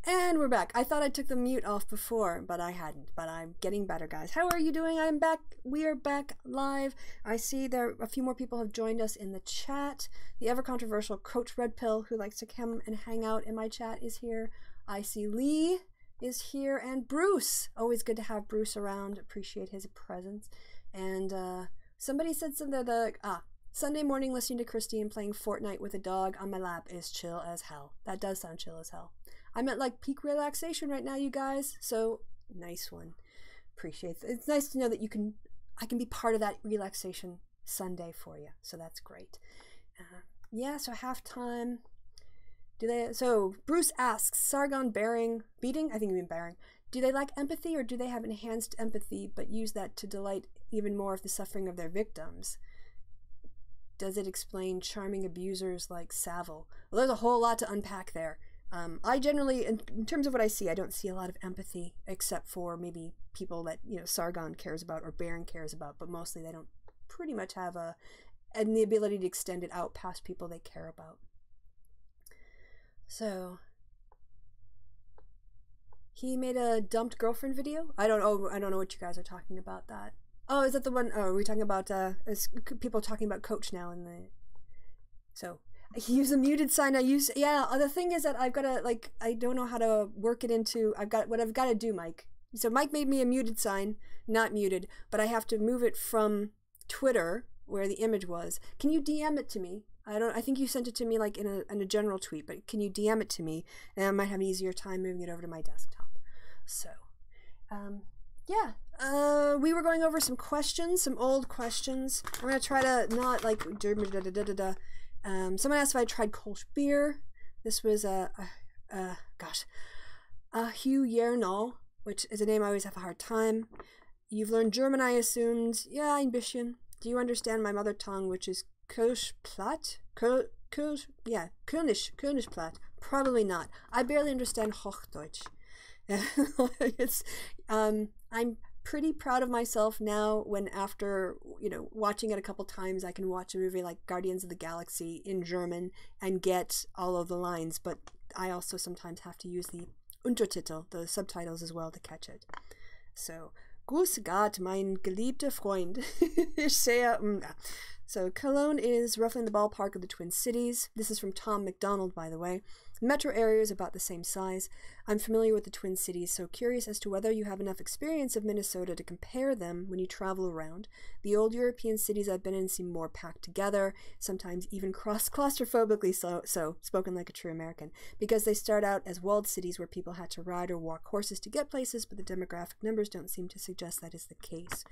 And we're back. I thought I took the mute off before, but I hadn't. But I'm getting better, guys. How are you doing? I'm back. We are back live. I see there a few more people have joined us in the chat. The ever controversial Coach Red Pill, who likes to come and hang out in my chat, is here. I see Lee is here, and Bruce. Always good to have Bruce around. Appreciate his presence. And somebody said something Sunday morning listening to Kristi and playing Fortnite with a dog on my lap is chill as hell. That does sound chill as hell. I'm at like peak relaxation right now, you guys. So nice one. Appreciate it. It's nice to know that I can be part of that relaxation Sunday for you. So that's great. Yeah, so halftime. So Bruce asks, Sargon beating? I think you mean bearing. Do they lack empathy, or do they have enhanced empathy but use that to delight even more of the suffering of their victims? Does it explain charming abusers like Savile? Well, there's a whole lot to unpack there. I generally, in terms of what I see, I don't see a lot of empathy, except for maybe people that, you know, Sargon cares about or Baron cares about, but mostly they don't pretty much have and the ability to extend it out past people they care about. So he made a dumped girlfriend video. I don't know what you guys are talking about. That. Oh, is that the one? Oh, are we talking about is people talking about Coach now in the? So he used a muted sign. Yeah. The thing is that I've got to, like, I don't know how to work it into. What I've got to do, Mike. So Mike made me a muted sign, not muted, but I have to move it from Twitter where the image was. Can you DM it to me? I think you sent it to me like in a general tweet, but can you DM it to me? And I might have an easier time moving it over to my desktop. So, yeah. We were going over some questions, some old questions. I'm gonna try to not like someone asked if I tried Kolsch beer. This was Hugh Yernall, which is a name I always have a hard time. You've learned German, I assumed. Yeah, ein bisschen. Do you understand my mother tongue, which is Kölsch Platt? Kölnisch Platt. Probably not. I barely understand Hochdeutsch. I'm pretty proud of myself now when, after, you know, watching it a couple times, I can watch a movie like Guardians of the Galaxy in German and get all of the lines, but I also sometimes have to use the Untertitel, the subtitles as well, to catch it. So, Grüß Gott, mein geliebter Freund. Ich sehe... So, Cologne is roughly in the ballpark of the Twin Cities. This is from Tom McDonald, by the way. The metro area is about the same size. I'm familiar with the Twin Cities, so curious as to whether you have enough experience of Minnesota to compare them when you travel around. The old European cities I've been in seem more packed together, sometimes even claustrophobically so, spoken like a true American, because they start out as walled cities where people had to ride or walk horses to get places, but the demographic numbers don't seem to suggest that is the case.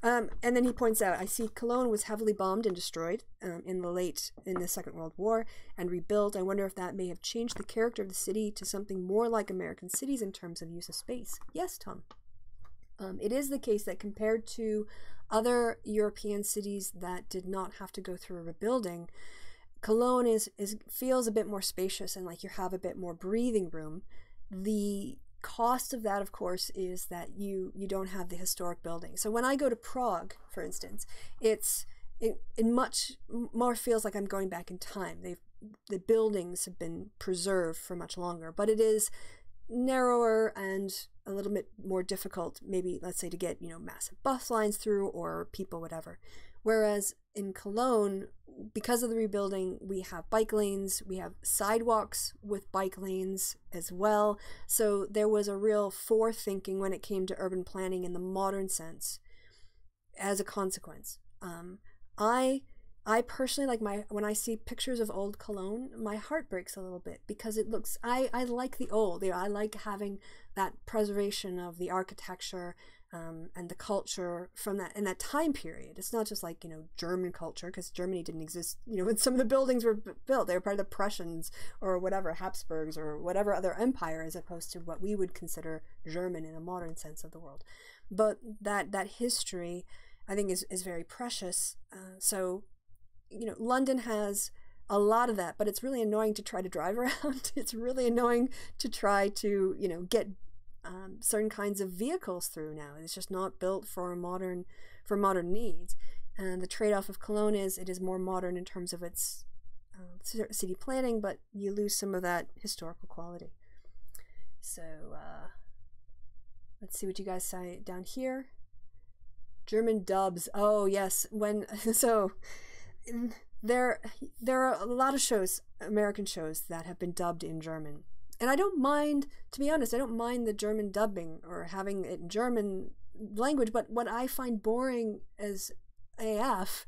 And then he points out, I see Cologne was heavily bombed and destroyed in the Second World War and rebuilt. I wonder if that may have changed the character of the city to something more like American cities in terms of use of space. Yes, Tom. It is the case that compared to other European cities that did not have to go through a rebuilding, Cologne feels a bit more spacious and like you have a bit more breathing room. The cost of that, of course, is that you don't have the historic building. So when I go to Prague, for instance, it much more feels like I'm going back in time. The buildings have been preserved for much longer, but it is narrower and a little bit more difficult, maybe, let's say, to get, you know, massive bus lines through or people, whatever. Whereas in Cologne, because of the rebuilding, we have bike lanes, we have sidewalks with bike lanes as well. So there was a real forethinking when it came to urban planning in the modern sense as a consequence. I personally, like, when I see pictures of old Cologne, my heart breaks a little bit because it looks, I like the old, you know, I like having that preservation of the architecture and the culture from that, in that time period. It's not just like, you know, German culture, because Germany didn't exist, you know, when some of the buildings were built. They were part of the Prussians or whatever, Habsburgs or whatever other empire, as opposed to what we would consider German in a modern sense of the world. But that history, I think, is very precious. So, you know, London has a lot of that, but it's really annoying to try to drive around. It's really annoying to try to, you know, get certain kinds of vehicles through now. It's just not built for modern needs. And the trade-off of Cologne is it is more modern in terms of its city planning, but you lose some of that historical quality. So let's see what you guys say down here. German dubs. Oh yes, there are a lot of shows, American shows, that have been dubbed in German. And I don't mind, to be honest, I don't mind the German dubbing or having it in German language, but what I find boring as AF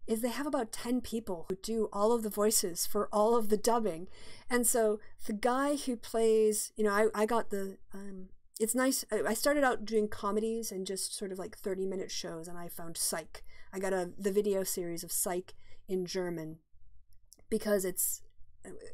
is they have about 10 people who do all of the voices for all of the dubbing. And so the guy who plays, you know, I got the, it's nice, I started out doing comedies and just sort of like 30-minute shows, and I found Psych. I got the video series of Psych in German because it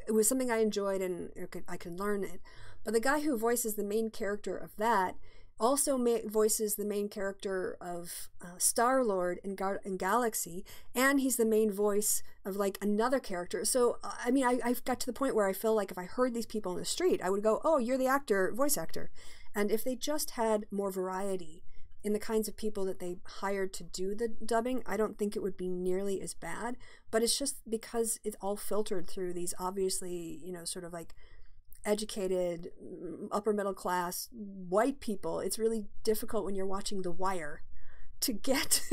was something I enjoyed and I could learn it. But the guy who voices the main character of that also voices the main character of Star-Lord in Galaxy, and he's the main voice of like another character. So I mean, I've got to the point where I feel like if I heard these people on the street, I would go, oh, you're the actor, voice actor. And if they just had more variety in the kinds of people that they hired to do the dubbing, I don't think it would be nearly as bad. But it's just because it's all filtered through these obviously, you know, sort of like educated, upper middle class white people. It's really difficult when you're watching The Wire to get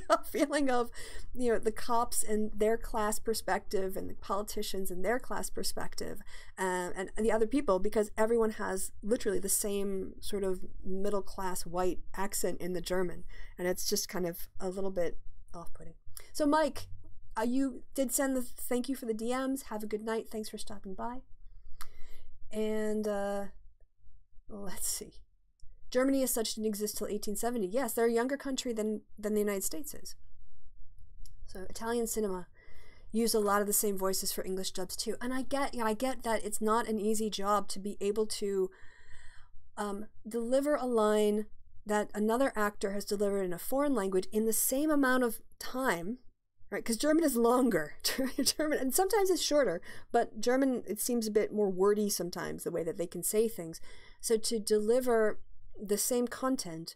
a feeling of, you know, the cops and their class perspective and the politicians and their class perspective, and the other people, because everyone has literally the same sort of middle class white accent in the German, and it's just kind of a little bit off-putting. So Mike, you did send the thank you for the DMs. Have a good night. Thanks for stopping by. And let's see. Germany as such didn't exist till 1870. Yes, they're a younger country than the United States is. So Italian cinema used a lot of the same voices for English dubs too. And I get that it's not an easy job to be able to deliver a line that another actor has delivered in a foreign language in the same amount of time, right? Because German is longer. German, and sometimes it's shorter, but German, it seems a bit more wordy sometimes, the way that they can say things. So to deliver the same content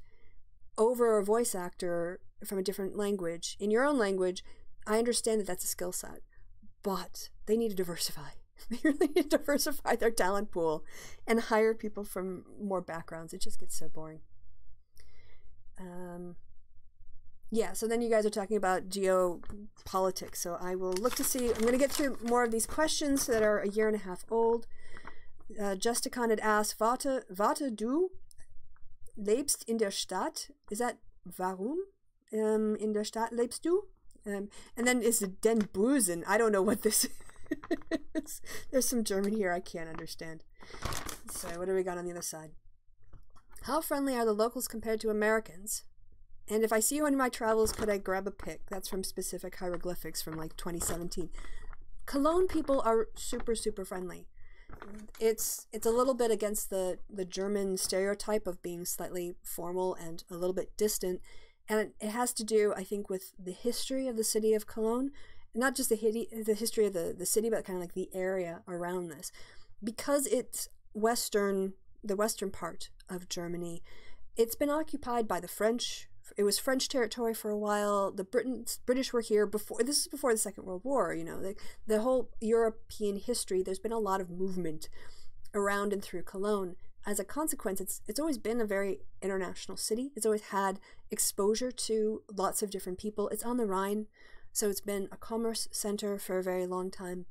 over a voice actor from a different language in your own language, I understand that that's a skill set, but they need to diversify. They really need to diversify their talent pool and hire people from more backgrounds. It just gets so boring. Yeah, so then you guys are talking about geopolitics, so I will look to see. I'm going to get through more of these questions that are a year and a half old. Justicon had asked, Warte du lebst in der Stadt? Is that warum? In der Stadt lebst du? And then is it den Busen? I don't know what this is. There's some German here I can't understand. So what do we got on the other side? How friendly are the locals compared to Americans? And if I see you on my travels, could I grab a pic? That's from Specific Hieroglyphics from like 2017. Cologne people are super, super friendly. It's a little bit against the German stereotype of being slightly formal and a little bit distant, and it has to do, I think, with the history of the city of Cologne, not just the history of the city, but kind of like the area around this, because it's the western part of Germany. It's been occupied by the French. It was French territory for a while. The British were here before. This is before the Second World War. You know, the whole European history. There's been a lot of movement around and through Cologne. As a consequence, it's always been a very international city. It's always had exposure to lots of different people. It's on the Rhine, so it's been a commerce center for a very long time.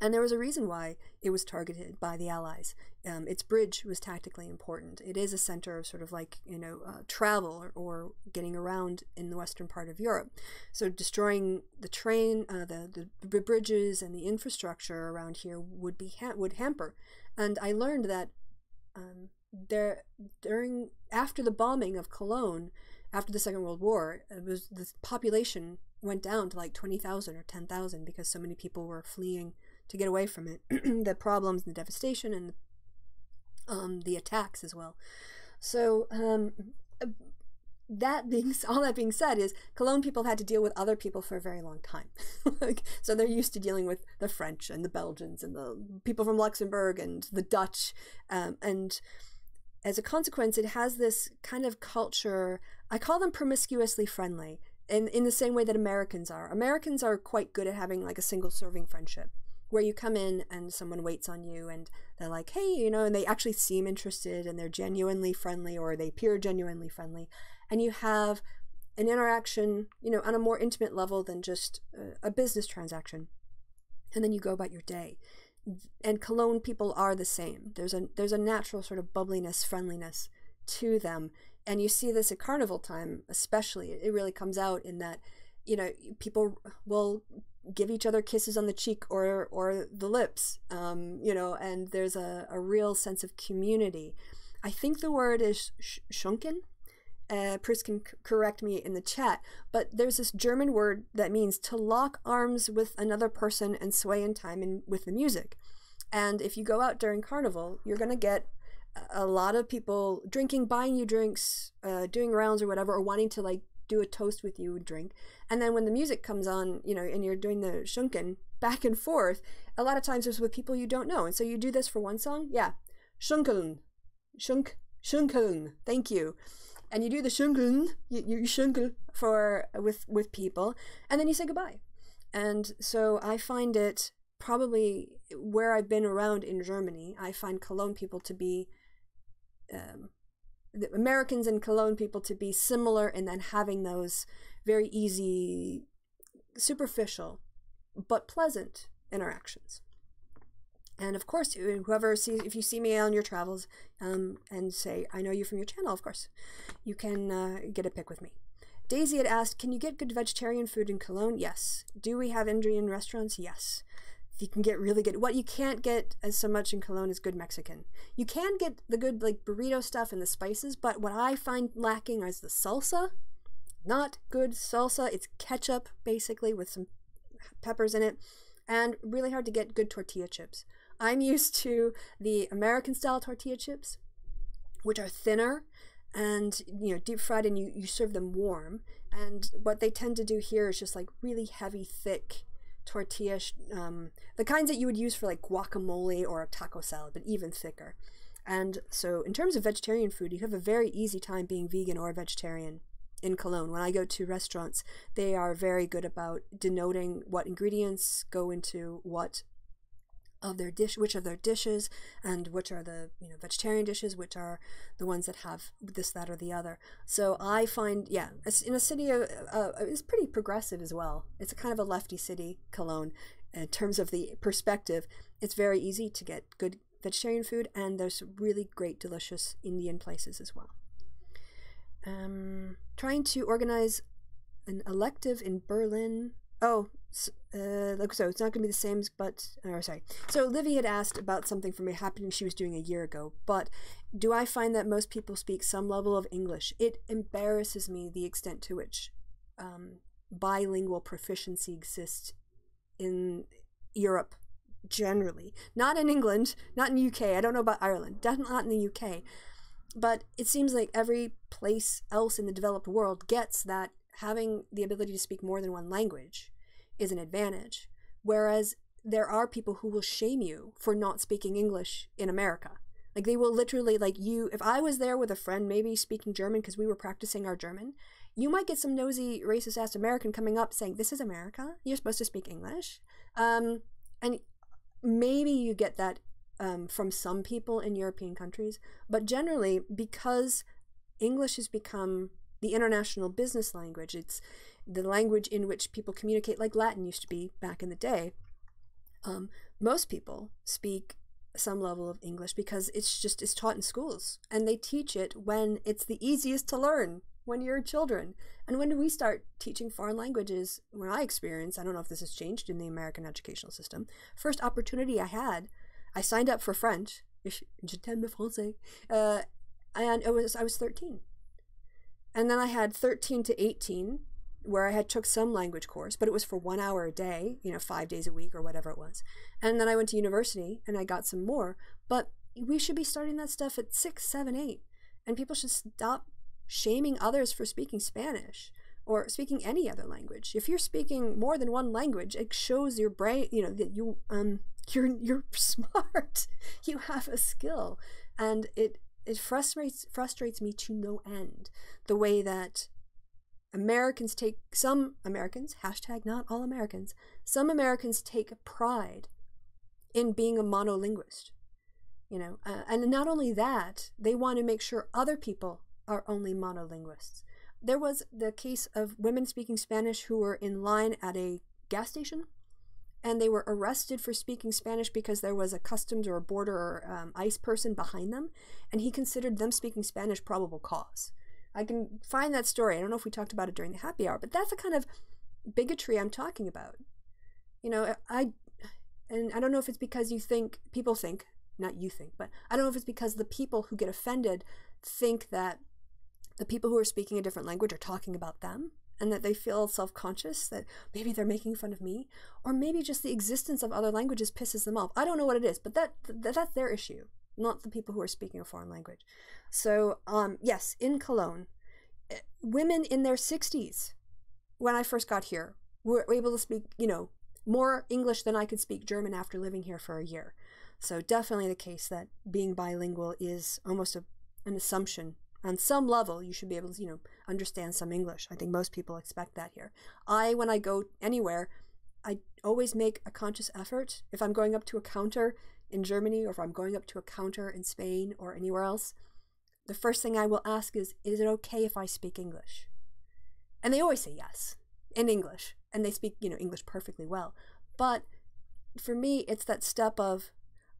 And there was a reason why it was targeted by the Allies. Its bridge was tactically important. It is a center of sort of like, you know, travel or getting around in the western part of Europe. So destroying the train, the bridges and the infrastructure around here would hamper. And I learned that after the bombing of Cologne, after the Second World War, the population went down to like 20,000 or 10,000 because so many people were fleeing to get away from it, the problems, the devastation, and the attacks as well. So all that being said, is Cologne people had to deal with other people for a very long time. So they're used to dealing with the French and the Belgians and the people from Luxembourg and the Dutch, and as a consequence, it has this kind of culture. I call them promiscuously friendly, in the same way that Americans are. Americans are quite good at having like a single serving friendship, where you come in and someone waits on you and they're like, hey, you know, and they actually seem interested and they're genuinely friendly, or they appear genuinely friendly. And you have an interaction, you know, on a more intimate level than just a business transaction. And then you go about your day. And Cologne people are the same. There's a natural sort of bubbliness, friendliness to them. And you see this at carnival time, especially. It really comes out in that, you know, people will give each other kisses on the cheek or the lips, you know, and there's a real sense of community. I think the word is schunken. Pris can correct me in the chat, but there's this German word that means to lock arms with another person and sway in time with the music. And if you go out during carnival, you're going to get a lot of people drinking, buying you drinks, doing rounds or whatever, or wanting to like do a toast with you, drink. And then when the music comes on, you know, and you're doing the shunken back and forth, a lot of times it's with people you don't know. And so you do this for one song. Yeah. Shunken. Shunken. Thank you. And you do the shunken, you shunkel for, with people, and then you say goodbye. And so I find it probably where I've been around in Germany, I find Cologne people to be, the Americans and Cologne people to be similar in then having those very easy, superficial, but pleasant interactions. And of course, whoever sees, if you see me on your travels and say, I know you from your channel, of course, you can get a pic with me. Daisy had asked, can you get good vegetarian food in Cologne? Yes. Do we have Indian restaurants? Yes. You can get really good. What you can't get as so much in Cologne is good Mexican. You can get the good like burrito stuff and the spices, but what I find lacking is the salsa. Not good salsa. It's ketchup basically with some peppers in it, and really hard to get good tortilla chips. I'm used to the American style tortilla chips, which are thinner and, you know, deep fried, and you serve them warm. And what they tend to do here is just like really heavy, thick tortilla, the kinds that you would use for like guacamole or a taco salad, but even thicker. And so in terms of vegetarian food, you have a very easy time being vegan or vegetarian in Cologne. When I go to restaurants, they are very good about denoting what ingredients go into what of their dish, which of their dishes, and which are the, you know, vegetarian dishes, which are the ones that have this, that, or the other. So I find, yeah, in a city, it's pretty progressive as well. It's a kind of a lefty city, Cologne, in terms of the perspective. It's very easy to get good vegetarian food, and there's really great, delicious Indian places as well. Trying to organize an elective in Berlin. Oh, so it's not going to be the same, but, sorry. So Livy had asked about something for me happening she was doing a year ago, but do I find that most people speak some level of English? It embarrasses me the extent to which bilingual proficiency exists in Europe generally. Not in England, not in the UK, I don't know about Ireland, definitely not in the UK. But it seems like every place else in the developed world gets that having the ability to speak more than one language is an advantage. Whereas there are people who will shame you for not speaking English in America. Like they will literally, like you, if I was there with a friend maybe speaking German because we were practicing our German, you might get some nosy racist ass American coming up saying, this is America, you're supposed to speak English. And maybe you get that from some people in European countries, but generally, because English has become the international business language, it's the language in which people communicate, like Latin used to be back in the day, most people speak some level of English because it's taught in schools, and they teach it when it's the easiest to learn, when you're children. And when do we start teaching foreign languages? When I experienced, I don't know if this has changed in the American educational system, first opportunity I had, I signed up for French, je t'aime le français, and I was 13. And then I had 13 to 18, where I had took some language course, but it was for 1 hour a day, you know, 5 days a week or whatever it was. And then I went to university and I got some more, but we should be starting that stuff at 6, 7, 8. And people should stop shaming others for speaking Spanish or speaking any other language. If you're speaking more than one language, it shows your brain, you know, that you're smart. You have a skill. And it frustrates me to no end the way that Americans some Americans, hashtag not all Americans, some Americans take pride in being a monolinguist, you know, and not only that, they want to make sure other people are only monolinguists. There was the case of women speaking Spanish who were in line at a gas station, and they were arrested for speaking Spanish because there was a customs or a border or ICE person behind them, and he considered them speaking Spanish probable cause. I can find that story. I don't know if we talked about it during the happy hour, but that's the kind of bigotry I'm talking about. You know, and I don't know if it's because people think, not you think, but I don't know if it's because the people who get offended think that the people who are speaking a different language are talking about them, and that they feel self-conscious that maybe they're making fun of me, or maybe just the existence of other languages pisses them off. I don't know what it is, but that's their issue. not the people who are speaking a foreign language. So, yes, in Cologne, women in their 60s, when I first got here, were able to speak, you know, more English than I could speak German after living here for a year. So definitely the case that being bilingual is almost an assumption. On some level, you should be able to, you know, understand some English. I think most people expect that here. When I go anywhere, I always make a conscious effort. If I'm going up to a counter in Germany, or if I'm going up to a counter in Spain or anywhere else, the first thing I will ask is it okay if I speak English? And they always say yes, in English. And they speak, you know, English perfectly well. But for me, it's that step of,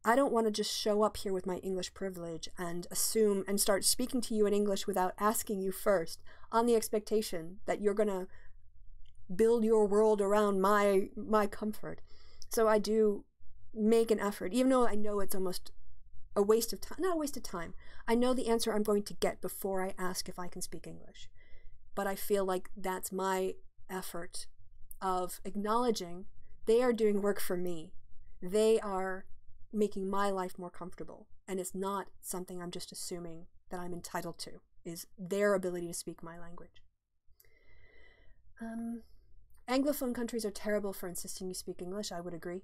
I don't want to just show up here with my English privilege and assume and start speaking to you in English without asking you first, on the expectation that you're going to build your world around my comfort. So I do make an effort, even though I know it's almost a waste of time. Not a waste of time. I know the answer I'm going to get before I ask if I can speak English. But I feel like that's my effort of acknowledging they are doing work for me. They are making my life more comfortable, and it's not something I'm just assuming that I'm entitled to, is their ability to speak my language. Anglophone countries are terrible for insisting you speak English. I would agree.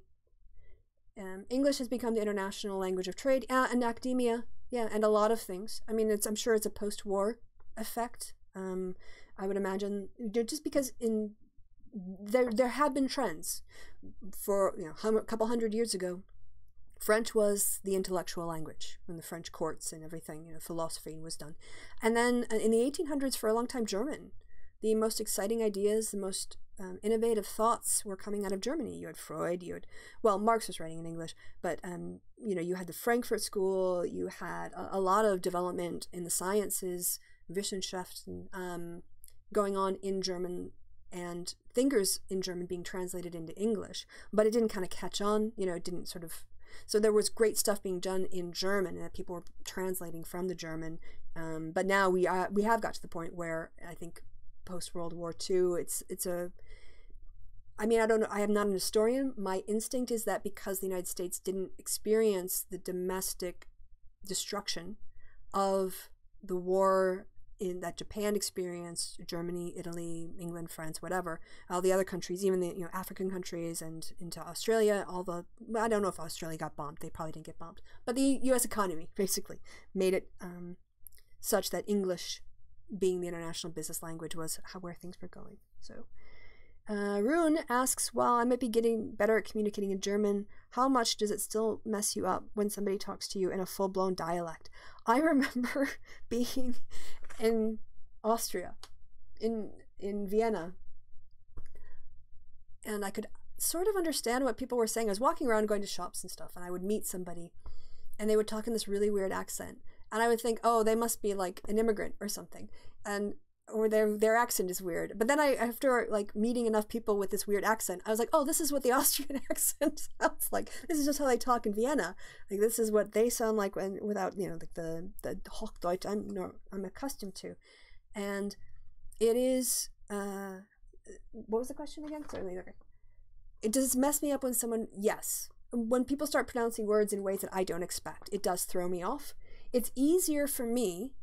English has become the international language of trade and academia, yeah, and a lot of things. I mean, I'm sure it's a post-war effect. I would imagine, just because there have been trends for, you know, a couple hundred years ago. French was the intellectual language when the French courts and everything, you know, philosophy was done. And then in the 1800s, for a long time, German. The most exciting ideas, the most innovative thoughts were coming out of Germany. You had Freud, well, Marx was writing in English, but, you know, you had the Frankfurt School, you had a lot of development in the sciences, Wissenschaften, going on in German, and thinkers in German being translated into English. But it didn't kind of catch on, you know, it didn't sort of. So there was great stuff being done in German, and that people were translating from the German. But now we have got to the point where I think post-World War II, I mean, I don't know, I am not an historian. My instinct is that because the United States didn't experience the domestic destruction of the war in that Japan experienced, Germany, Italy, England, France, whatever, all the other countries, even the, you know, African countries and into Australia, I don't know if Australia got bombed. They probably didn't get bombed. But the U.S. economy basically made it such that English, being the international business language, was where things were going. So Rune asks, well, I might be getting better at communicating in German. How much does it still mess you up when somebody talks to you in a full-blown dialect? I remember being in Austria, in Vienna, and I could sort of understand what people were saying. I was walking around going to shops and stuff, and I would meet somebody, and they would talk in this really weird accent, and I would think, oh, they must be like an immigrant or something, or their accent is weird. But then after like meeting enough people with this weird accent, I was like, oh, this is what the Austrian accent sounds like. This is just how they talk in Vienna. Like, this is what they sound like without, you know, like the Hochdeutsch I'm accustomed to. And it is, what was the question again? Sorry, okay. It does mess me up when yes. When people start pronouncing words in ways that I don't expect, it does throw me off. It's easier for me,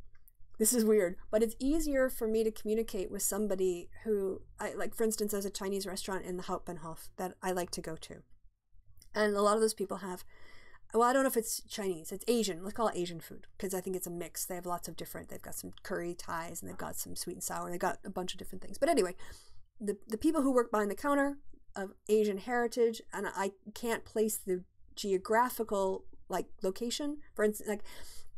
this is weird, but it's easier for me to communicate with somebody who, like, for instance, there's a Chinese restaurant in the Hauptbahnhof that I like to go to. And a lot of those people have, well, I don't know if it's Chinese, it's Asian, let's call it Asian food, because I think it's a mix. They have lots of different, they've got some curry Thais, and they've got some sweet and sour, they've got a bunch of different things. But anyway, the people who work behind the counter of Asian heritage, and I can't place the geographical, like, location. For instance, like,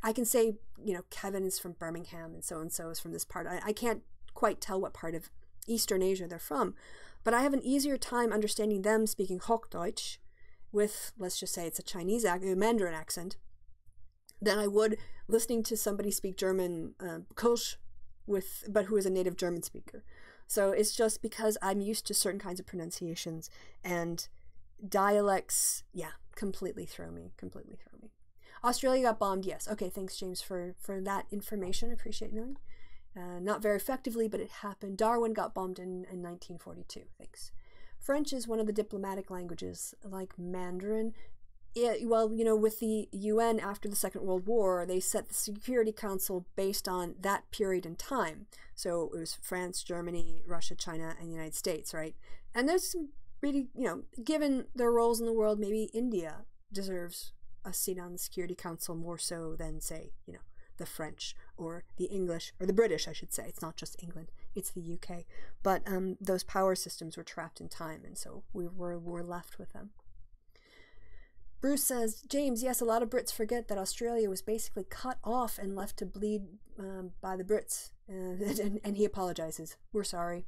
I can say, you know, Kevin is from Birmingham and so is from this part. I can't quite tell what part of Eastern Asia they're from, but I have an easier time understanding them speaking Hochdeutsch with, let's just say it's a Chinese Mandarin accent, than I would listening to somebody speak German, Kölsch, but who is a native German speaker. So it's just because I'm used to certain kinds of pronunciations, and dialects, yeah, completely throw me. Australia got bombed, yes. Okay, thanks, James, for that information. Appreciate knowing. Not very effectively, but it happened. Darwin got bombed in 1942. Thanks. French is one of the diplomatic languages, like Mandarin. well, you know, with the UN after the Second World War, they set the Security Council based on that period in time. So it was France, Germany, Russia, China, and the United States, right? And there's some really, you know, given their roles in the world, maybe India deserves a seat on the Security Council more so than, say, you know, the French or the English, or the British, I should say. It's not just England, it's the UK. But those power systems were trapped in time, and so we were left with them. Bruce says, James, yes, a lot of Brits forget that Australia was basically cut off and left to bleed by the Brits. And he apologizes. We're sorry.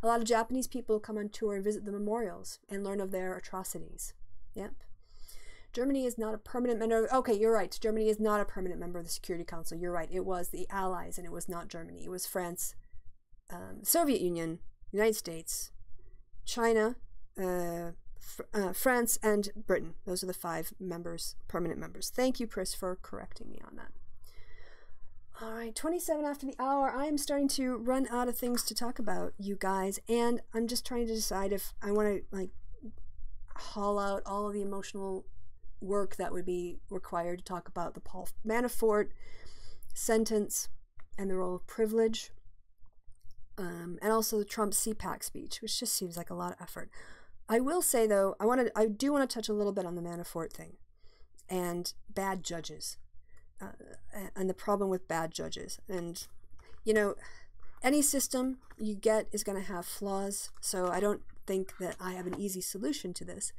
A lot of Japanese people come on tour and visit the memorials and learn of their atrocities. Yep. Germany is not a permanent member. Okay, you're right. Germany is not a permanent member of the Security Council. You're right. It was the Allies, and it was not Germany. It was France, Soviet Union, United States, China, France, and Britain. Those are the 5 members, permanent members. Thank you, Chris, for correcting me on that. All right, 27 after the hour. I am starting to run out of things to talk about, you guys, and I'm just trying to decide if I want to, like, haul out all of the emotional work that would be required to talk about the Paul Manafort sentence and the role of privilege, and also the Trump CPAC speech, which just seems like a lot of effort. I will say, though, I do want to touch a little bit on the Manafort thing and bad judges and the problem with bad judges. And, you know, any system you get is going to have flaws, so I don't think that I have an easy solution to this.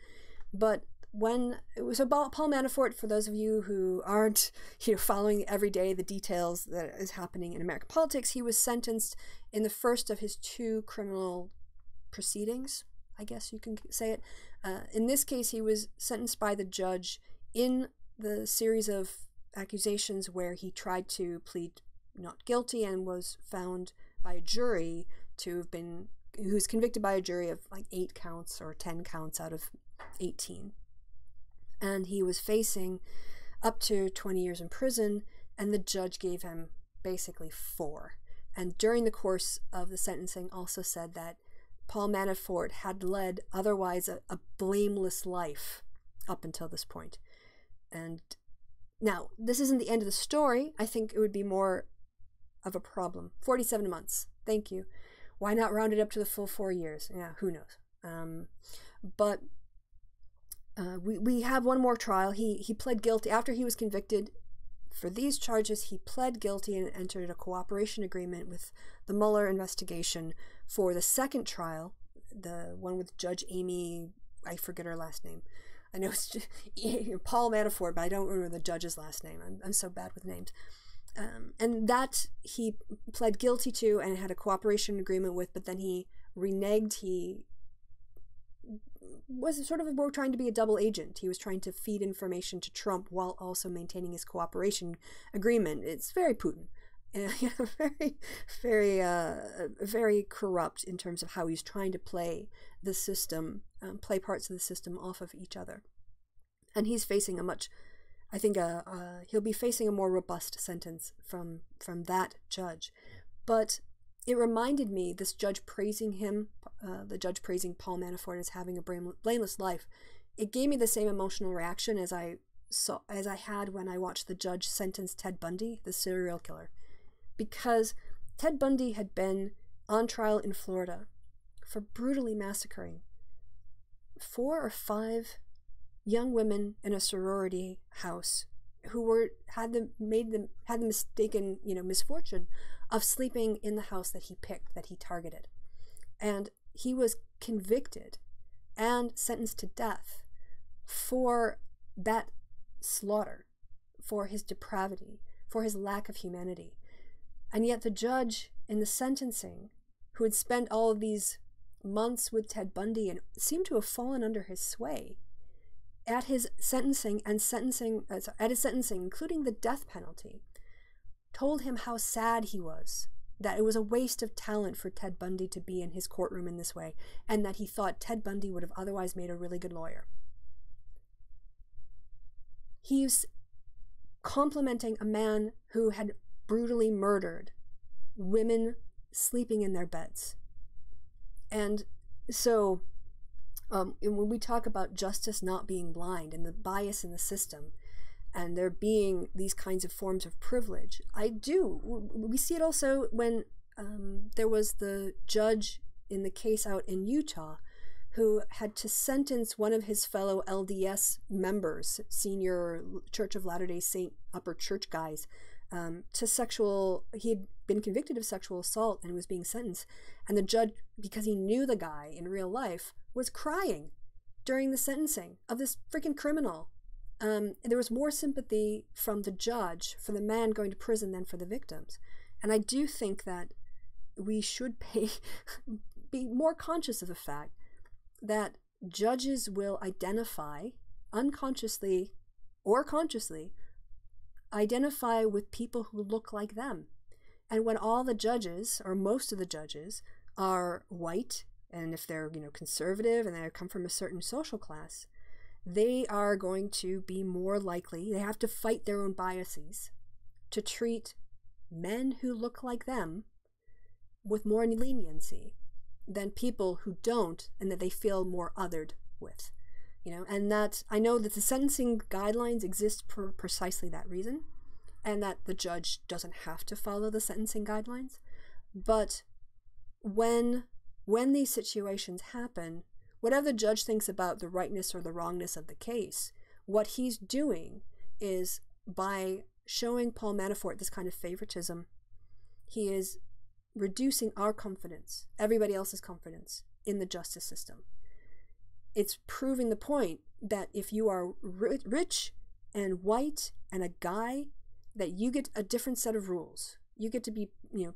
But when it was about Paul Manafort, for those of you who aren't, you know, following every day the details that is happening in American politics, he was sentenced in the first of his 2 criminal proceedings, I guess you can say it. In this case, he was sentenced by the judge in the series of accusations where he tried to plead not guilty and was found by a jury to have been, who was convicted by a jury of like 8 counts or 10 counts out of 18. And he was facing up to 20 years in prison, and the judge gave him basically 4. And during the course of the sentencing also said that Paul Manafort had led otherwise a blameless life up until this point. And now, this isn't the end of the story. I think it would be more of a problem. 47 months. Thank you. Why not round it up to the full 4 years? Yeah, who knows? But we have one more trial. He pled guilty. After he was convicted for these charges, he pled guilty and entered a cooperation agreement with the Mueller investigation for the second trial, the one with Judge Amy, I forget her last name. I know it's just, Paul Manafort, but I don't remember the judge's last name. I'm so bad with names. And that he pled guilty to and had a cooperation agreement with, but then he reneged. He was sort of trying to be a double agent. He was trying to feed information to Trump while also maintaining his cooperation agreement. It's very Putin. Very corrupt in terms of how he's trying to play the system, play parts of the system off of each other. And he's facing he'll be facing a more robust sentence from that judge. But it reminded me, this judge praising him, the judge praising Paul Manafort as having a blameless life, it gave me the same emotional reaction as I had when I watched the judge sentence Ted Bundy, the serial killer. Because Ted Bundy had been on trial in Florida for brutally massacring 4 or 5 young women in a sorority house who had the mistaken, misfortune of sleeping in the house that he picked, that he targeted. And he was convicted and sentenced to death for that slaughter, for his depravity, for his lack of humanity. And yet the judge in the sentencing, who had spent all of these months with Ted Bundy and seemed to have fallen under his sway, at his sentencing, including the death penalty, told him how sad he was, that it was a waste of talent for Ted Bundy to be in his courtroom in this way, and that he thought Ted Bundy would have otherwise made a really good lawyer. He's complimenting a man who had brutally murdered women sleeping in their beds. And so And when we talk about justice not being blind and the bias in the system, and there being these kinds of forms of privilege, we see it also when there was the judge in the case out in Utah who had to sentence one of his fellow LDS members, senior Church of Latter-day Saint upper church guys, to he had been convicted of sexual assault and was being sentenced. And the judge, because he knew the guy in real life, was crying during the sentencing of this freaking criminal. There was more sympathy from the judge for the man going to prison than for the victims. And I do think that we should be more conscious of the fact that judges will identify, unconsciously or consciously, identify with people who look like them. And when all the judges, or most of the judges, are white, and if they're, conservative and they come from a certain social class, they are going to be more likely, they have to fight their own biases to treat men who look like them with more leniency than people who don't and that they feel more othered with. And that I know that the sentencing guidelines exist for precisely that reason, and that the judge doesn't have to follow the sentencing guidelines. But when these situations happen, whatever the judge thinks about the rightness or the wrongness of the case, what he's doing is, by showing Paul Manafort this kind of favoritism, he is reducing our confidence, everybody else's confidence in the justice system. It's proving the point that if you are rich and white and a guy, that you get a different set of rules. You get to be,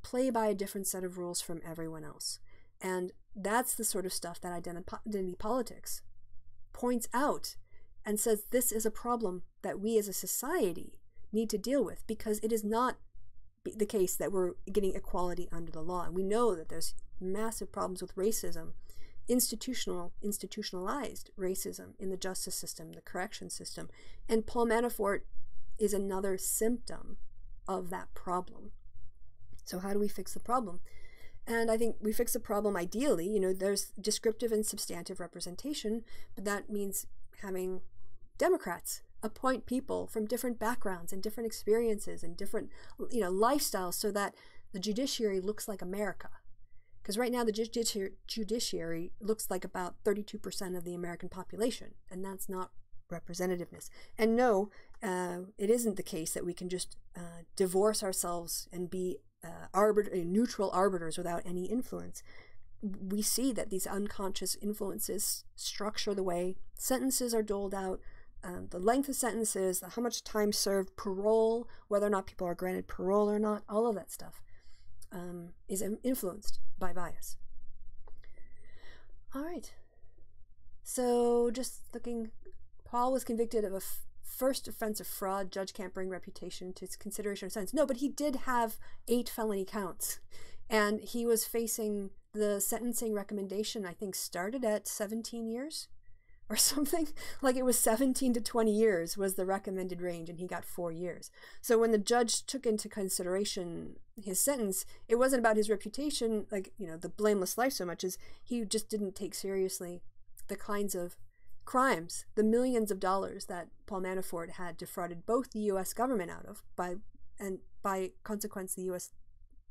play by a different set of rules from everyone else. And that's the sort of stuff that identity politics points out and says this is a problem that we as a society need to deal with, because it is not the case that we're getting equality under the law. And we know that there's massive problems with racism, institutionalized racism in the justice system, the correction system. And Paul Manafort is another symptom of that problem. So how do we fix the problem? And I think we fix the problem ideally, there's descriptive and substantive representation, but that means having Democrats appoint people from different backgrounds and different experiences and different, lifestyles, so that the judiciary looks like America. Because right now the judiciary looks like about 32% of the American population, and that's not representativeness. And no, it isn't the case that we can just divorce ourselves and be neutral arbiters without any influence. We see that these unconscious influences structure the way sentences are doled out, the length of sentences, how much time served, parole, whether or not people are granted parole or not, all of that stuff is influenced by bias. All right. So just looking, Paul was convicted of a first offense of fraud. Judge can't bring reputation to its consideration of sentence. No, but he did have 8 felony counts, and he was facing the sentencing recommendation, I think, started at 17 years or something. Like, it was 17 to 20 years was the recommended range, and he got 4 years. So when the judge took into consideration his sentence, it wasn't about his reputation, like, the blameless life, so much as he just didn't take seriously the kinds of crimes, the millions of dollars that Paul Manafort had defrauded both the U.S. government out of, by consequence the U.S.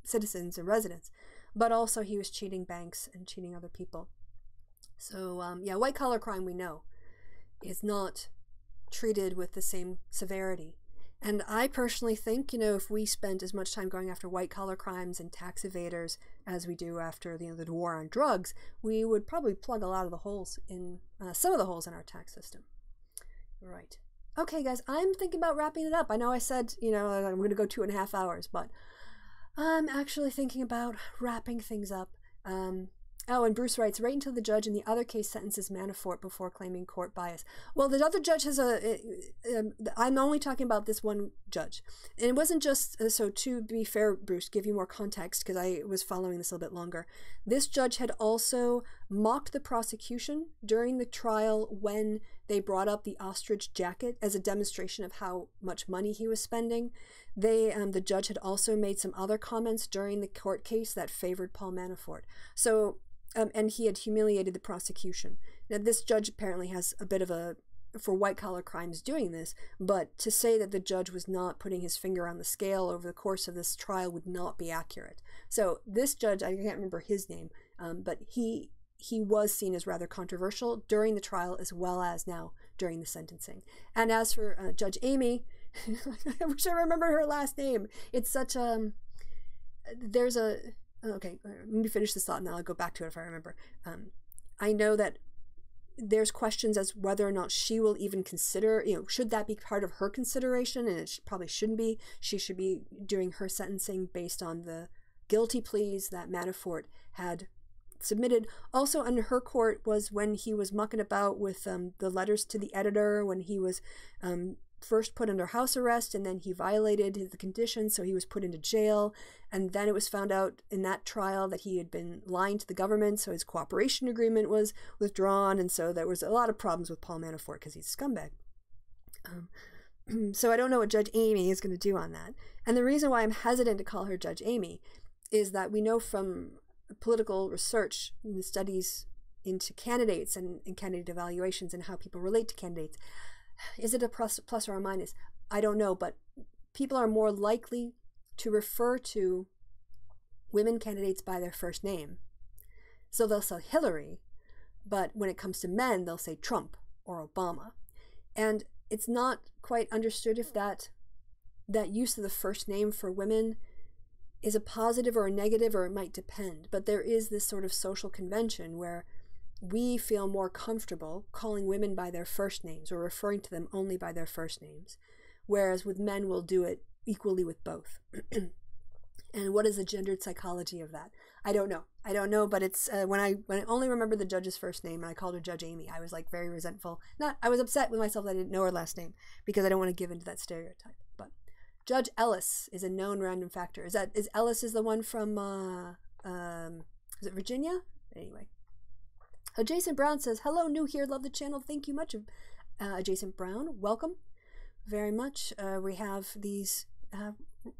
citizens and residents, but also he was cheating banks and cheating other people. So white collar crime, we know, is not treated with the same severity. And I personally think, if we spent as much time going after white collar crimes and tax evaders as we do after the war on drugs, we would probably plug a lot of the holes in, some of the holes in our tax system. Right. Okay, guys, I'm thinking about wrapping it up. I know I said, I'm going to go 2.5 hours, but I'm actually thinking about wrapping things up. Oh, and Bruce writes, right until the judge in the other case sentences Manafort before claiming court bias. Well, the other judge has I'm only talking about this one judge. And it wasn't just, so to be fair, Bruce, give you more context, because I was following this a little bit longer. This judge had also mocked the prosecution during the trial when they brought up the ostrich jacket as a demonstration of how much money he was spending. The judge had also made some other comments during the court case that favored Paul Manafort. So, and he had humiliated the prosecution. Now, this judge apparently has a bit of a, for white-collar crimes, doing this, but to say that the judge was not putting his finger on the scale over the course of this trial would not be accurate. So this judge, I can't remember his name, but he was seen as rather controversial during the trial as well as now during the sentencing. And as for Judge Amy, I wish I remembered her last name. It's such a, there's a, okay, let me finish this thought and then I'll go back to it if I remember. I know that there's questions as whether or not she will even consider, should that be part of her consideration? And it probably shouldn't be. She should be doing her sentencing based on the guilty pleas that Manafort had submitted. Also under her court was when he was mucking about with the letters to the editor, when he was first put under house arrest and then he violated the conditions, so he was put into jail, and then it was found out in that trial that he had been lying to the government, so his cooperation agreement was withdrawn, and so there was a lot of problems with Paul Manafort because he's a scumbag. So I don't know what Judge Amy is going to do on that. And the reason why I'm hesitant to call her Judge Amy is that we know from political research and the studies into candidates and candidate evaluations and how people relate to candidates. Is it a plus or a minus? I don't know, but people are more likely to refer to women candidates by their first name. So they'll say Hillary, but when it comes to men, they'll say Trump or Obama. And it's not quite understood if that use of the first name for women is a positive or a negative, or it might depend. But there is this sort of social convention where we feel more comfortable calling women by their first names or referring to them only by their first names, whereas with men we'll do it equally with both. And what is the gendered psychology of that? I don't know, but it's when I only remember the judge's first name and I called her Judge Amy, I was like very resentful. I was upset with myself that I didn't know her last name because I don't want to give into that stereotype. But Judge Ellis is a known random factor. Is Ellis is the one from is it Virginia? Anyway. Adjacent Brown says, hello, new here, love the channel, thank you much. Adjacent Brown, welcome very much. We have these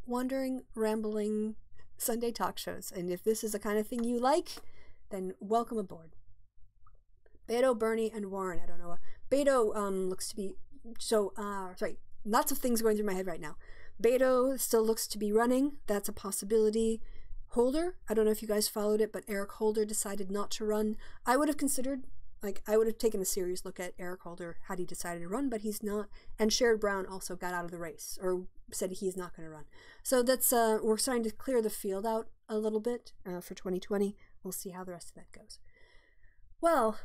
wandering, rambling Sunday talk shows, and if this is the kind of thing you like, then welcome aboard. Beto, Bernie, and Warren, I don't know. Beto looks to be, sorry, lots of things going through my head right now. Beto still looks to be running, that's a possibility. Holder, I don't know if you guys followed it, but Eric Holder decided not to run. I would have considered, I would have taken a serious look at Eric Holder had he decided to run, but he's not. And Sherrod Brown also got out of the race, or said he's not going to run. So that's, we're starting to clear the field out a little bit for 2020. We'll see how the rest of that goes. Well,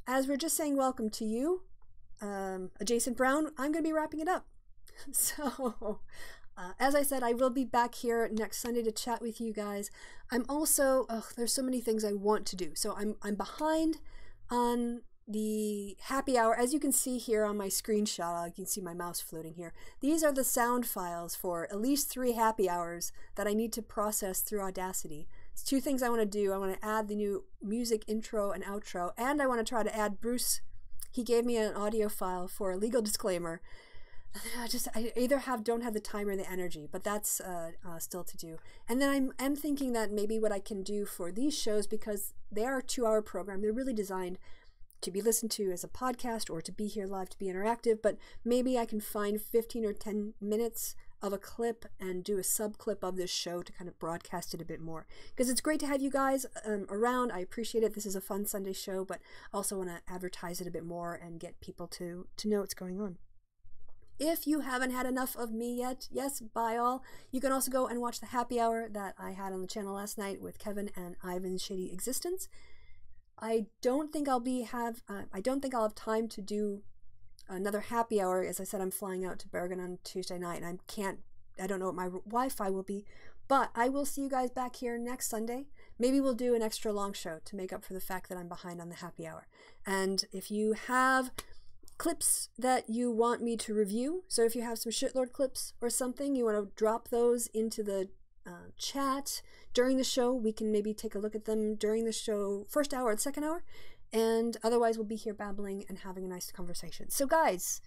as we're just saying welcome to you, Adjacent Brown, I'm going to be wrapping it up. So... as I said, I will be back here next Sunday to chat with you guys. I'm also, there's so many things I want to do. So I'm behind on the happy hour. As you can see here on my screenshot, you can see my mouse floating here. These are the sound files for at least 3 happy hours that I need to process through Audacity. It's 2 things I want to do. I want to add the new music intro and outro, and I want to try to add Bruce. He gave me an audio file for a legal disclaimer. I either don't have the time or the energy, but that's still to do. And then I'm thinking that maybe what I can do for these shows, because they are a 2-hour program, they're really designed to be listened to as a podcast or to be here live, to be interactive, but maybe I can find 15 or 10 minutes of a clip and do a sub-clip of this show to kind of broadcast it a bit more. Because it's great to have you guys around. I appreciate it. This is a fun Sunday show, but also want to advertise it a bit more and get people to know what's going on. If you haven't had enough of me yet, yes, by all, you can also go and watch the happy hour that I had on the channel last night with Kevin and Ivan's Shady Existence. I don't think I'll have time to do another happy hour. As I said, I'm flying out to Bergen on Tuesday night, and I don't know what my Wi-Fi will be, but I will see you guys back here next Sunday. Maybe we'll do an extra long show to make up for the fact that I'm behind on the happy hour. And if you have clips that you want me to review, so if you have some shitlord clips or something, you want to drop those into the chat during the show, we can maybe take a look at them during the show, first hour or the second hour, and otherwise we'll be here babbling and having a nice conversation. So guys,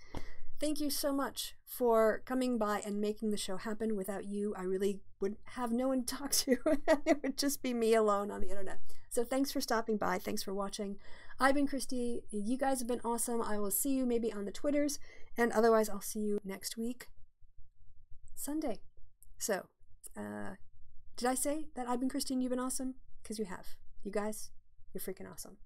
thank you so much for coming by and making the show happen. Without you, I really would have no one to talk to. It would just be me alone on the internet. So thanks for stopping by. Thanks for watching. I've been Kristi. You guys have been awesome. I will see you maybe on the Twitters, and otherwise I'll see you next week, Sunday. So, did I say that I've been Kristi and you've been awesome? Because you have. You guys, you're freaking awesome.